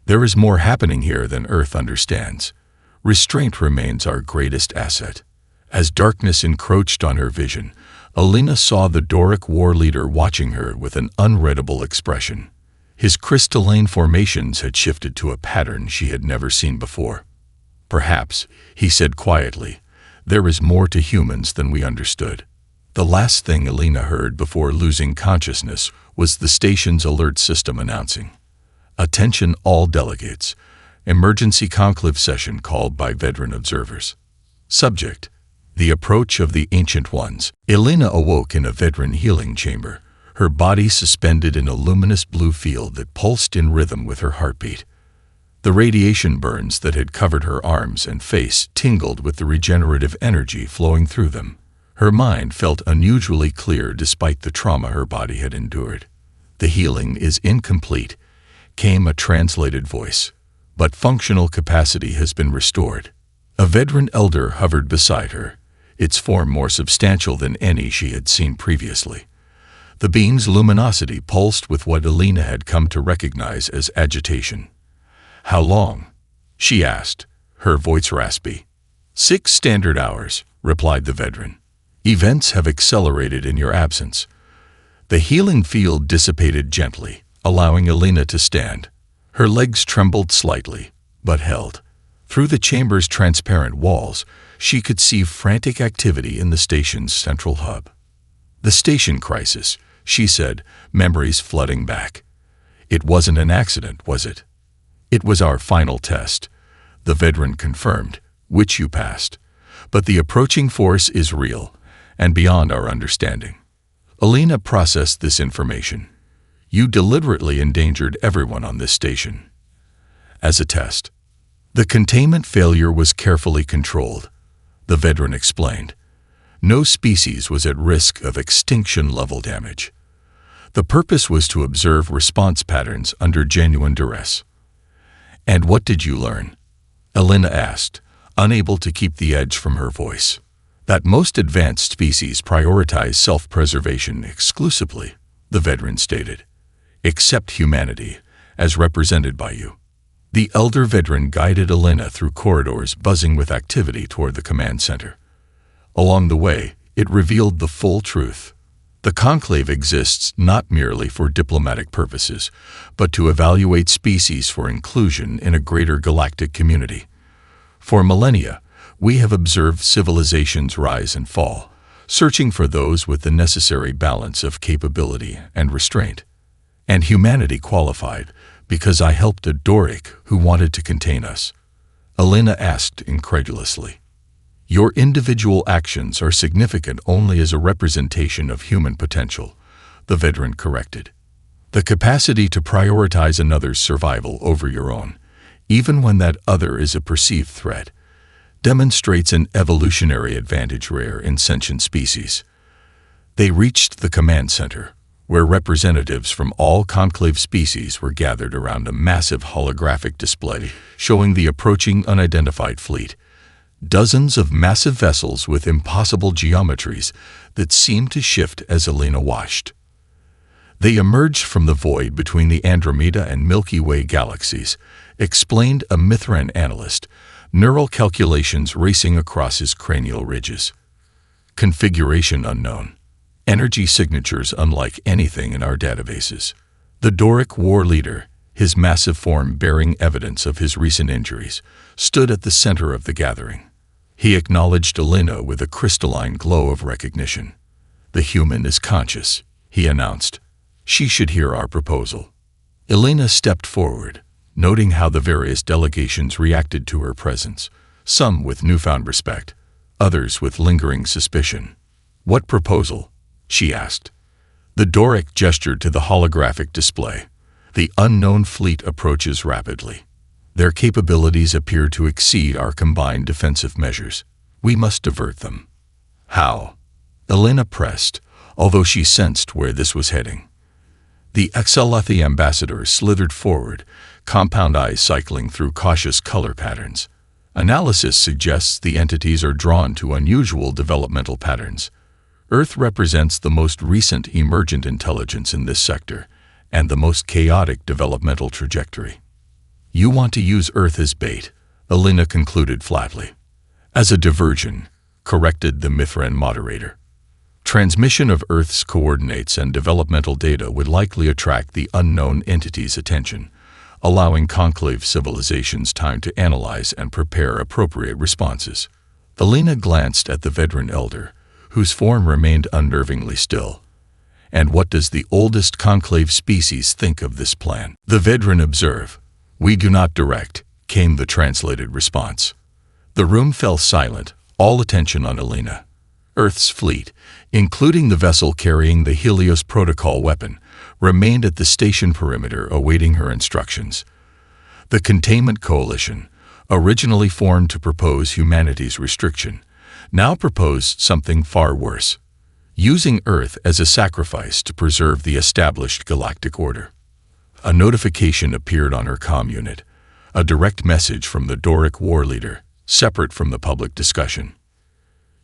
There is more happening here than Earth understands. Restraint remains our greatest asset. As darkness encroached on her vision, Alina saw the Doric war leader watching her with an unreadable expression. His crystalline formations had shifted to a pattern she had never seen before. Perhaps, he said quietly, there is more to humans than we understood. The last thing Alina heard before losing consciousness was the station's alert system announcing, "Attention all delegates. Emergency conclave session called by veteran observers." Subject: the approach of the Ancient Ones. Alina awoke in a veteran healing chamber, her body suspended in a luminous blue field that pulsed in rhythm with her heartbeat. The radiation burns that had covered her arms and face tingled with the regenerative energy flowing through them. Her mind felt unusually clear despite the trauma her body had endured. The healing is incomplete, came a translated voice, but functional capacity has been restored. A veteran elder hovered beside her, its form more substantial than any she had seen previously. The beam's luminosity pulsed with what Alina had come to recognize as agitation. How long? She asked, her voice raspy. 6 standard hours, replied the veteran. Events have accelerated in your absence. The healing field dissipated gently, allowing Alina to stand. Her legs trembled slightly, but held. Through the chamber's transparent walls, she could see frantic activity in the station's central hub. The station crisis, she said, memories flooding back. It wasn't an accident, was it? It was our final test, the veteran confirmed, which you passed. But the approaching force is real, and beyond our understanding. Alina processed this information. You deliberately endangered everyone on this station. As a test. The containment failure was carefully controlled, the veteran explained. No species was at risk of extinction-level damage. The purpose was to observe response patterns under genuine duress. And what did you learn? Alina asked, unable to keep the edge from her voice. That most advanced species prioritize self-preservation exclusively, the veteran stated. Except humanity, as represented by you. The elder veteran guided Elena through corridors buzzing with activity toward the command center. Along the way, it revealed the full truth. The conclave exists not merely for diplomatic purposes, but to evaluate species for inclusion in a greater galactic community. For millennia, we have observed civilizations rise and fall, searching for those with the necessary balance of capability and restraint. And humanity qualified because I helped a Doric who wanted to contain us. Elena asked incredulously. Your individual actions are significant only as a representation of human potential, the veteran corrected. The capacity to prioritize another's survival over your own, even when that other is a perceived threat, demonstrates an evolutionary advantage rare in sentient species. They reached the command center, where representatives from all conclave species were gathered around a massive holographic display showing the approaching unidentified fleet. Dozens of massive vessels with impossible geometries that seemed to shift as Elena watched. They emerged from the void between the Andromeda and Milky Way galaxies, explained a Mithran analyst, neural calculations racing across his cranial ridges. Configuration unknown. Energy signatures unlike anything in our databases. The Doric war leader, his massive form bearing evidence of his recent injuries, stood at the center of the gathering. He acknowledged Elena with a crystalline glow of recognition. The human is conscious, he announced. She should hear our proposal. Elena stepped forward, noting how the various delegations reacted to her presence, some with newfound respect, others with lingering suspicion. What proposal? She asked. The Doric gestured to the holographic display. The unknown fleet approaches rapidly. Their capabilities appear to exceed our combined defensive measures. We must divert them. How? Elena pressed, although she sensed where this was heading. The Exalathi ambassador slithered forward, compound eyes cycling through cautious color patterns. Analysis suggests the entities are drawn to unusual developmental patterns. Earth represents the most recent emergent intelligence in this sector, and the most chaotic developmental trajectory. You want to use Earth as bait, Elena concluded flatly. As a diversion, corrected the Mithran moderator. Transmission of Earth's coordinates and developmental data would likely attract the unknown entity's attention, allowing conclave civilizations time to analyze and prepare appropriate responses. Elena glanced at the veteran elder, whose form remained unnervingly still. And what does the oldest conclave species think of this plan? The veteran observed. We do not direct, came the translated response. The room fell silent, all attention on Elena. Earth's fleet, including the vessel carrying the Helios Protocol weapon, remained at the station perimeter awaiting her instructions. The Containment Coalition, originally formed to propose humanity's restriction, now proposed something far worse, using Earth as a sacrifice to preserve the established galactic order. A notification appeared on her comm unit, a direct message from the Doric war leader, separate from the public discussion.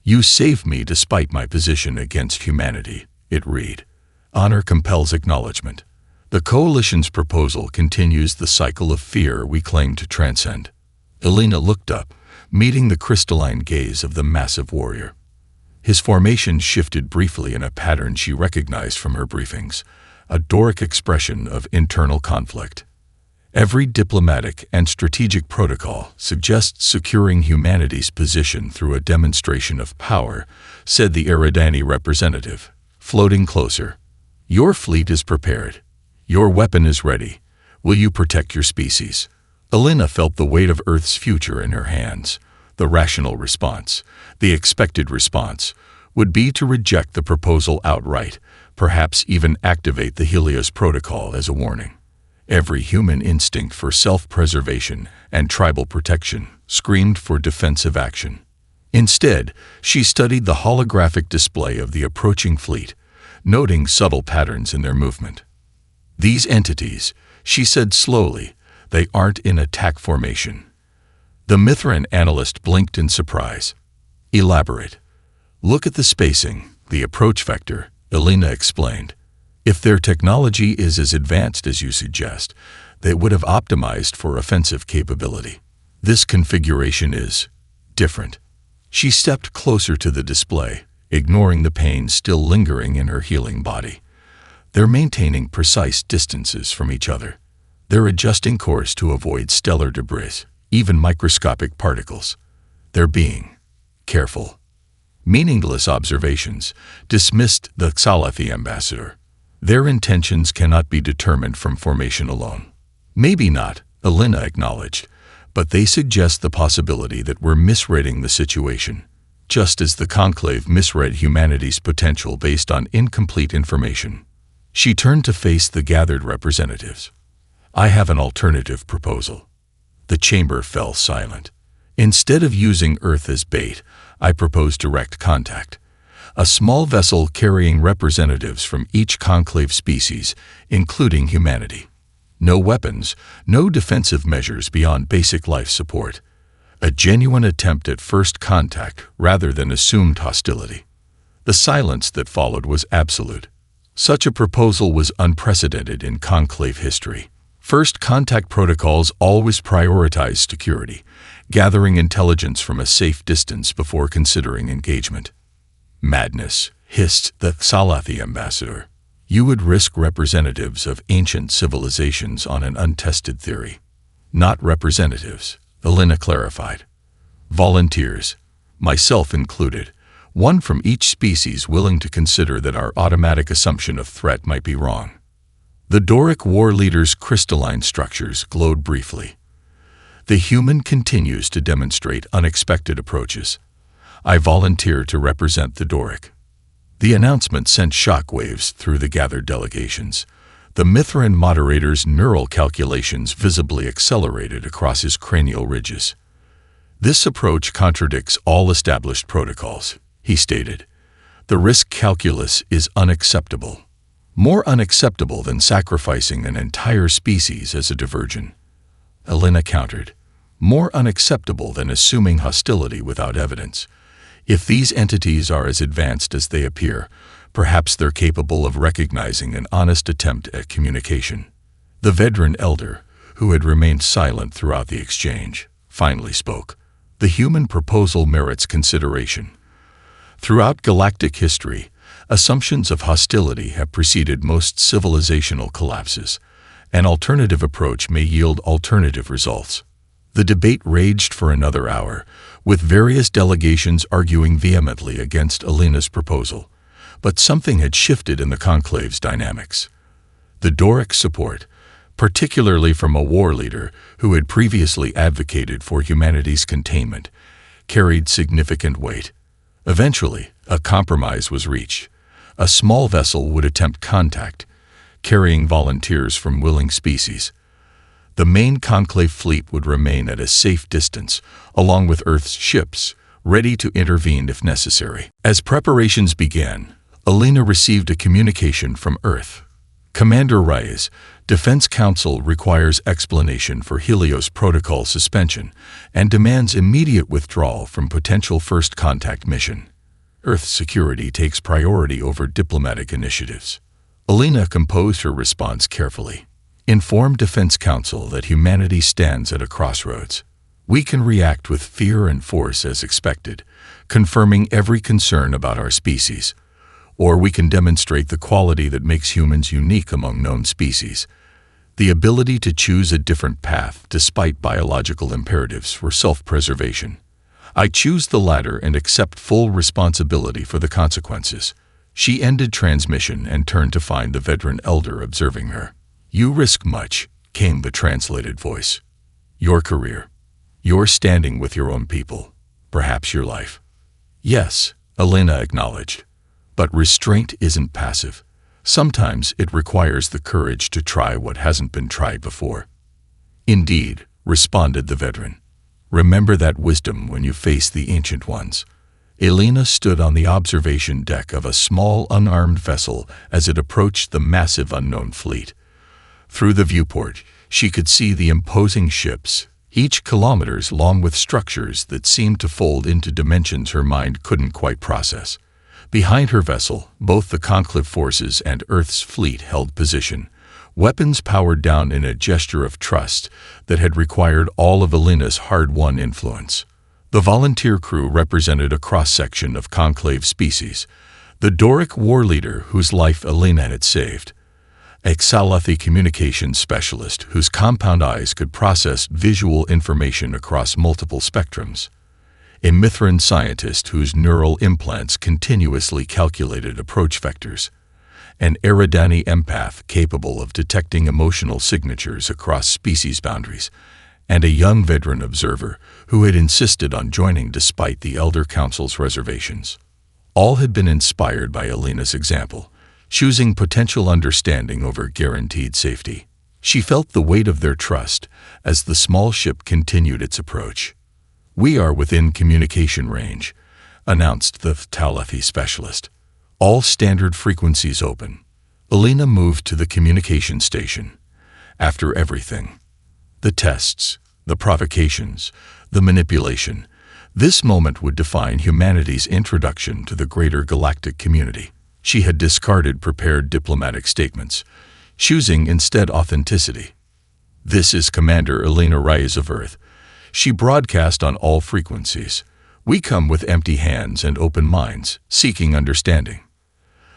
You saved me despite my position against humanity, it read. Honor compels acknowledgement. The Coalition's proposal continues the cycle of fear we claim to transcend. Elena looked up, meeting the crystalline gaze of the massive warrior. His formation shifted briefly in a pattern she recognized from her briefings, a Doric expression of internal conflict. Every diplomatic and strategic protocol suggests securing humanity's position through a demonstration of power, said the Eridani representative, floating closer. Your fleet is prepared. Your weapon is ready. Will you protect your species? Elena felt the weight of Earth's future in her hands. The rational response, the expected response, would be to reject the proposal outright, perhaps even activate the Helios Protocol as a warning. Every human instinct for self-preservation and tribal protection screamed for defensive action. Instead, she studied the holographic display of the approaching fleet, noting subtle patterns in their movement. These entities, she said slowly, they aren't in attack formation. The Mithran analyst blinked in surprise. Elaborate. Look at the spacing, the approach vector, Elena explained. If their technology is as advanced as you suggest, they would have optimized for offensive capability. This configuration is different. She stepped closer to the display, ignoring the pain still lingering in her healing body. They're maintaining precise distances from each other. They're adjusting course to avoid stellar debris, even microscopic particles. They're being careful. Meaningless observations dismissed the Xalathi ambassador. Their intentions cannot be determined from formation alone. Maybe not, Elena acknowledged, but they suggest the possibility that we're misreading the situation, just as the Conclave misread humanity's potential based on incomplete information. She turned to face the gathered representatives. I have an alternative proposal. The chamber fell silent. Instead of using Earth as bait, I propose direct contact. A small vessel carrying representatives from each conclave species, including humanity. No weapons, no defensive measures beyond basic life support. A genuine attempt at first contact rather than assumed hostility. The silence that followed was absolute. Such a proposal was unprecedented in conclave history. First contact protocols always prioritize security, gathering intelligence from a safe distance before considering engagement. Madness, hissed the Xalathi ambassador. You would risk representatives of ancient civilizations on an untested theory. Not representatives, Elena clarified. Volunteers, myself included, one from each species willing to consider that our automatic assumption of threat might be wrong. The Doric war leader's crystalline structures glowed briefly. The human continues to demonstrate unexpected approaches. I volunteer to represent the Doric. The announcement sent shockwaves through the gathered delegations. The Mithran moderator's neural calculations visibly accelerated across his cranial ridges. This approach contradicts all established protocols, he stated. The risk calculus is unacceptable. More unacceptable than sacrificing an entire species as a diversion. Elena countered. More unacceptable than assuming hostility without evidence. If these entities are as advanced as they appear, perhaps they're capable of recognizing an honest attempt at communication. The veteran elder, who had remained silent throughout the exchange, finally spoke. The human proposal merits consideration. Throughout galactic history, assumptions of hostility have preceded most civilizational collapses. An alternative approach may yield alternative results. The debate raged for another hour, with various delegations arguing vehemently against Elena's proposal. But something had shifted in the conclave's dynamics. The Doric support, particularly from a war leader who had previously advocated for humanity's containment, carried significant weight. Eventually, a compromise was reached. A small vessel would attempt contact, carrying volunteers from willing species. The main conclave fleet would remain at a safe distance, along with Earth's ships, ready to intervene if necessary. As preparations began, Elena received a communication from Earth. Commander Reyes, Defense Council requires explanation for Helios protocol suspension and demands immediate withdrawal from potential first contact mission. Earth security takes priority over diplomatic initiatives. Elena composed her response carefully. Inform Defense Council that humanity stands at a crossroads. We can react with fear and force as expected, confirming every concern about our species. Or we can demonstrate the quality that makes humans unique among known species. The ability to choose a different path despite biological imperatives for self-preservation. I choose the latter and accept full responsibility for the consequences. She ended transmission and turned to find the veteran elder observing her. You risk much, came the translated voice. Your career. Your standing with your own people. Perhaps your life. Yes, Elena acknowledged. But restraint isn't passive. Sometimes it requires the courage to try what hasn't been tried before. Indeed, responded the veteran. Remember that wisdom when you face the ancient ones. Elena stood on the observation deck of a small unarmed vessel as it approached the massive unknown fleet. Through the viewport, she could see the imposing ships, each kilometers long with structures that seemed to fold into dimensions her mind couldn't quite process. Behind her vessel, both the conclave forces and Earth's fleet held position, weapons powered down in a gesture of trust that had required all of Alina's hard-won influence. The volunteer crew represented a cross-section of conclave species, the Doric war leader whose life Alina had saved, a Xalathi communications specialist whose compound eyes could process visual information across multiple spectrums, a Mithran scientist whose neural implants continuously calculated approach vectors, an Eridani empath capable of detecting emotional signatures across species boundaries, and a young veteran observer who had insisted on joining despite the Elder Council's reservations. All had been inspired by Alina's example, choosing potential understanding over guaranteed safety. She felt the weight of their trust as the small ship continued its approach. "We are within communication range," announced the Xalathi specialist. "All standard frequencies open." Alina moved to the communication station. After everything, the tests, the provocations, the manipulation, this moment would define humanity's introduction to the greater galactic community. She had discarded prepared diplomatic statements, choosing instead authenticity. "This is Commander Alina Reyes of Earth." She broadcast on all frequencies. "We come with empty hands and open minds, seeking understanding."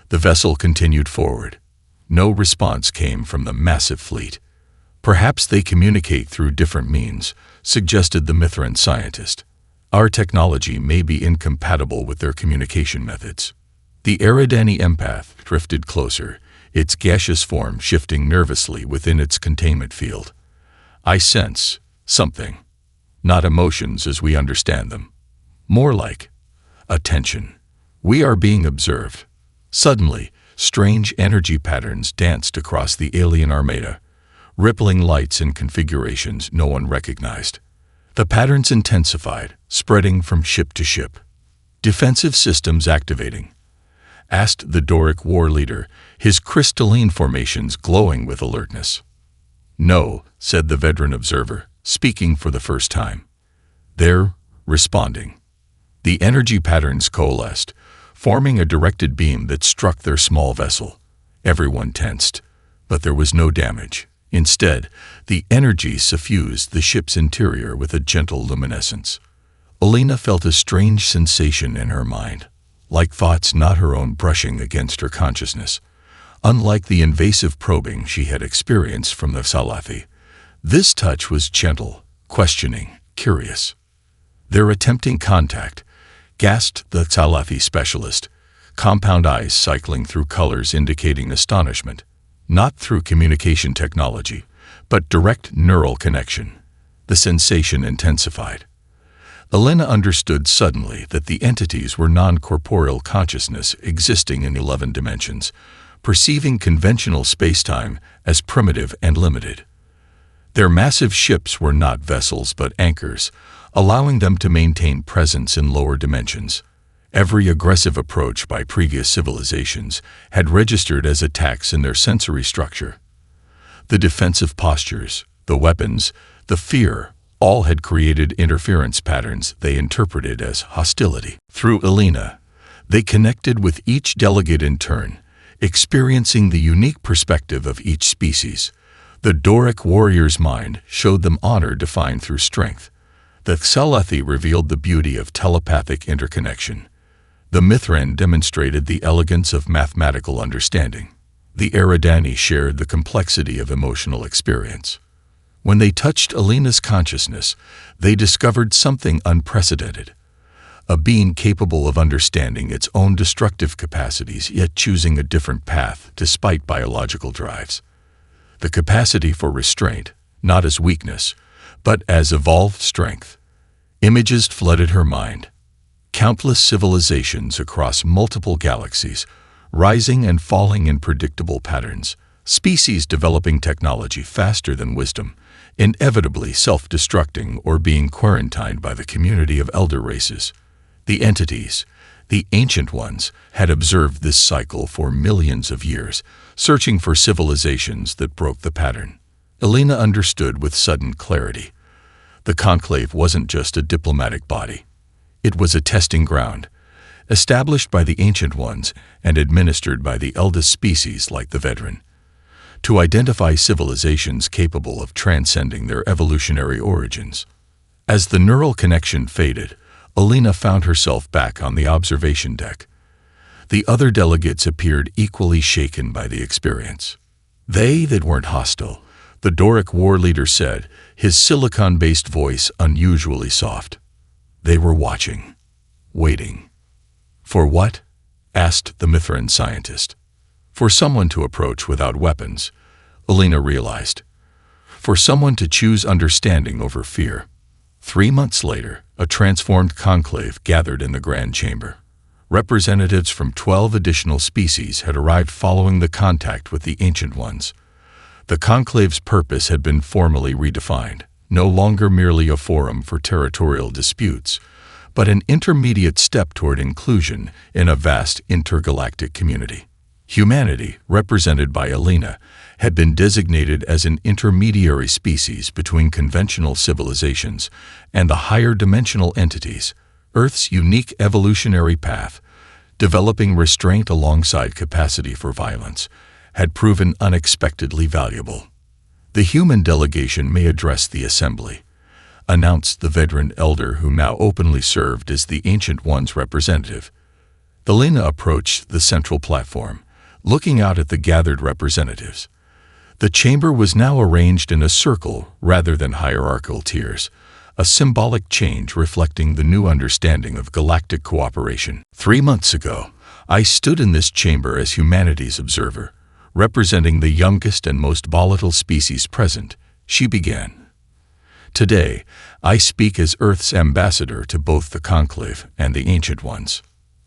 The vessel continued forward. No response came from the massive fleet. "Perhaps they communicate through different means," suggested the Mithran scientist. "Our technology may be incompatible with their communication methods." The Eridani empath drifted closer, its gaseous form shifting nervously within its containment field. "I sense something. Not emotions as we understand them. More like attention. We are being observed." Suddenly, strange energy patterns danced across the alien armada, rippling lights and configurations no one recognized. The patterns intensified, spreading from ship to ship. "Defensive systems activating," asked the Doric war leader, his crystalline formations glowing with alertness. "No," said the veteran observer, speaking for the first time. "They're responding." The energy patterns coalesced, forming a directed beam that struck their small vessel. Everyone tensed, but there was no damage. Instead, the energy suffused the ship's interior with a gentle luminescence. Alina felt a strange sensation in her mind, like thoughts not her own brushing against her consciousness. Unlike the invasive probing she had experienced from the Xalathi, this touch was gentle, questioning, curious. "They're attempting contact," gasped the Xalathi specialist, compound eyes cycling through colors indicating astonishment. "Not through communication technology, but direct neural connection." The sensation intensified. Alina understood suddenly that the entities were non-corporeal consciousness existing in 11 dimensions, perceiving conventional spacetime as primitive and limited. Their massive ships were not vessels but anchors, allowing them to maintain presence in lower dimensions. Every aggressive approach by previous civilizations had registered as attacks in their sensory structure. The defensive postures, the weapons, the fear, all had created interference patterns they interpreted as hostility. Through Alina, they connected with each delegate in turn, experiencing the unique perspective of each species. The Doric warrior's mind showed them honor defined through strength. The Xalathi revealed the beauty of telepathic interconnection. The Mithran demonstrated the elegance of mathematical understanding. The Eridani shared the complexity of emotional experience. When they touched Alina's consciousness, they discovered something unprecedented. A being capable of understanding its own destructive capacities yet choosing a different path despite biological drives. The capacity for restraint, not as weakness, but as evolved strength. Images flooded her mind. Countless civilizations across multiple galaxies, rising and falling in predictable patterns, species developing technology faster than wisdom, inevitably self-destructing or being quarantined by the community of elder races. The entities, the ancient ones, had observed this cycle for millions of years, searching for civilizations that broke the pattern. Alina understood with sudden clarity. The conclave wasn't just a diplomatic body. It was a testing ground, established by the Ancient Ones and administered by the eldest species like the Veteran, to identify civilizations capable of transcending their evolutionary origins. As the neural connection faded, Alina found herself back on the observation deck. The other delegates appeared equally shaken by the experience. They that weren't hostile, the Doric war leader said, his silicon-based voice unusually soft. They were watching, waiting. For what? Asked the Mithran scientist. For someone to approach without weapons, Alina realized. For someone to choose understanding over fear. 3 months later, a transformed conclave gathered in the Grand Chamber. Representatives from 12 additional species had arrived following the contact with the Ancient Ones. The conclave's purpose had been formally redefined, no longer merely a forum for territorial disputes, but an intermediate step toward inclusion in a vast intergalactic community. Humanity, represented by Alina, had been designated as an intermediary species between conventional civilizations and the higher dimensional entities. Earth's unique evolutionary path, developing restraint alongside capacity for violence, had proven unexpectedly valuable. The human delegation may address the assembly, announced the veteran elder who now openly served as the Ancient One's representative. Alina approached the central platform, looking out at the gathered representatives. The chamber was now arranged in a circle rather than hierarchical tiers, a symbolic change reflecting the new understanding of galactic cooperation. 3 months ago, I stood in this chamber as humanity's observer, representing the youngest and most volatile species present, she began. Today, I speak as Earth's ambassador to both the Conclave and the Ancient Ones.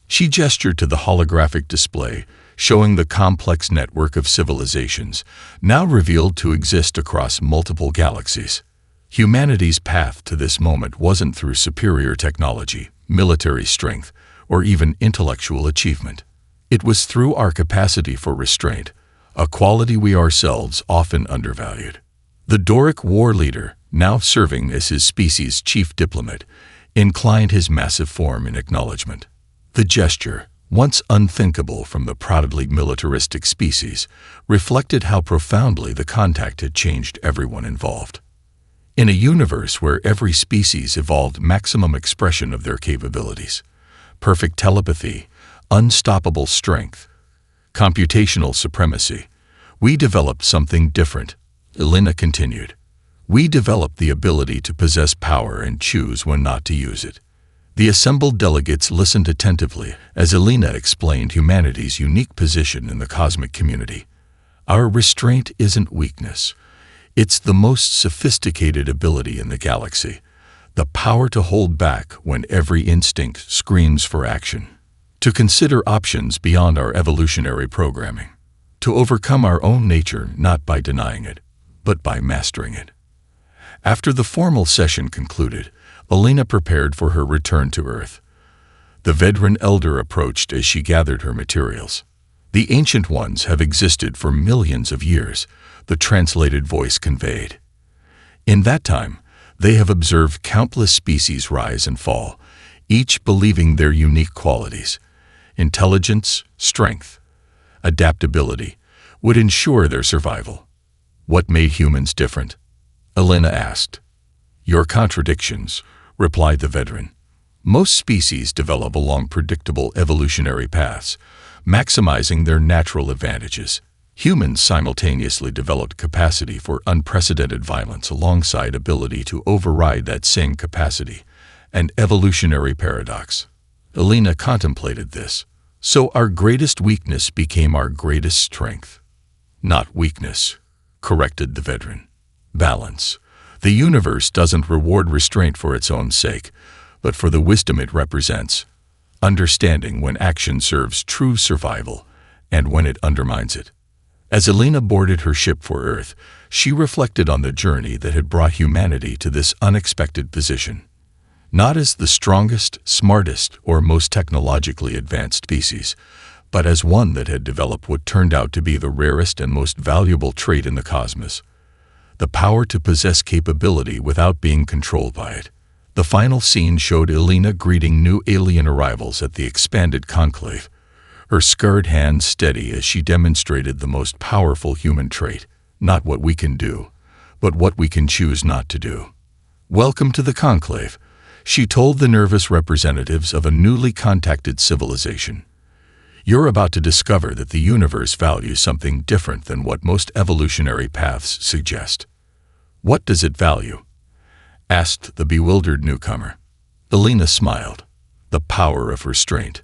She gestured to the holographic display, showing the complex network of civilizations, now revealed to exist across multiple galaxies. Humanity's path to this moment wasn't through superior technology, military strength, or even intellectual achievement. It was through our capacity for restraint, a quality we ourselves often undervalued. The Doric war leader, now serving as his species' chief diplomat, inclined his massive form in acknowledgement. The gesture, once unthinkable from the proudly militaristic species, reflected how profoundly the contact had changed everyone involved. In a universe where every species evolved maximum expression of their capabilities, perfect telepathy, unstoppable strength, computational supremacy, we developed something different, Alina continued. We developed the ability to possess power and choose when not to use it. The assembled delegates listened attentively as Alina explained humanity's unique position in the cosmic community. Our restraint isn't weakness. It's the most sophisticated ability in the galaxy, the power to hold back when every instinct screams for action, to consider options beyond our evolutionary programming, to overcome our own nature not by denying it, but by mastering it. After the formal session concluded, Alina prepared for her return to Earth. The veteran elder approached as she gathered her materials. The Ancient Ones have existed for millions of years, the translated voice conveyed. In that time, they have observed countless species rise and fall, each believing their unique qualities, intelligence, strength, adaptability, would ensure their survival. What made humans different? Alina asked. Your contradictions, replied the veteran. Most species develop along predictable evolutionary paths, maximizing their natural advantages. Humans simultaneously developed capacity for unprecedented violence alongside ability to override that same capacity, an evolutionary paradox. Alina contemplated this. So our greatest weakness became our greatest strength. Not weakness, corrected the veteran. Balance. The universe doesn't reward restraint for its own sake, but for the wisdom it represents, understanding when action serves true survival and when it undermines it. As Alina boarded her ship for Earth, she reflected on the journey that had brought humanity to this unexpected position. Not as the strongest, smartest, or most technologically advanced species, but as one that had developed what turned out to be the rarest and most valuable trait in the cosmos, the power to possess capability without being controlled by it. The final scene showed Elena greeting new alien arrivals at the expanded conclave, her scarred hands steady as she demonstrated the most powerful human trait, not what we can do, but what we can choose not to do. "Welcome to the conclave," she told the nervous representatives of a newly contacted civilization. "You're about to discover that the universe values something different than what most evolutionary paths suggest." "What does it value?" asked the bewildered newcomer. Elena smiled. "The power of restraint."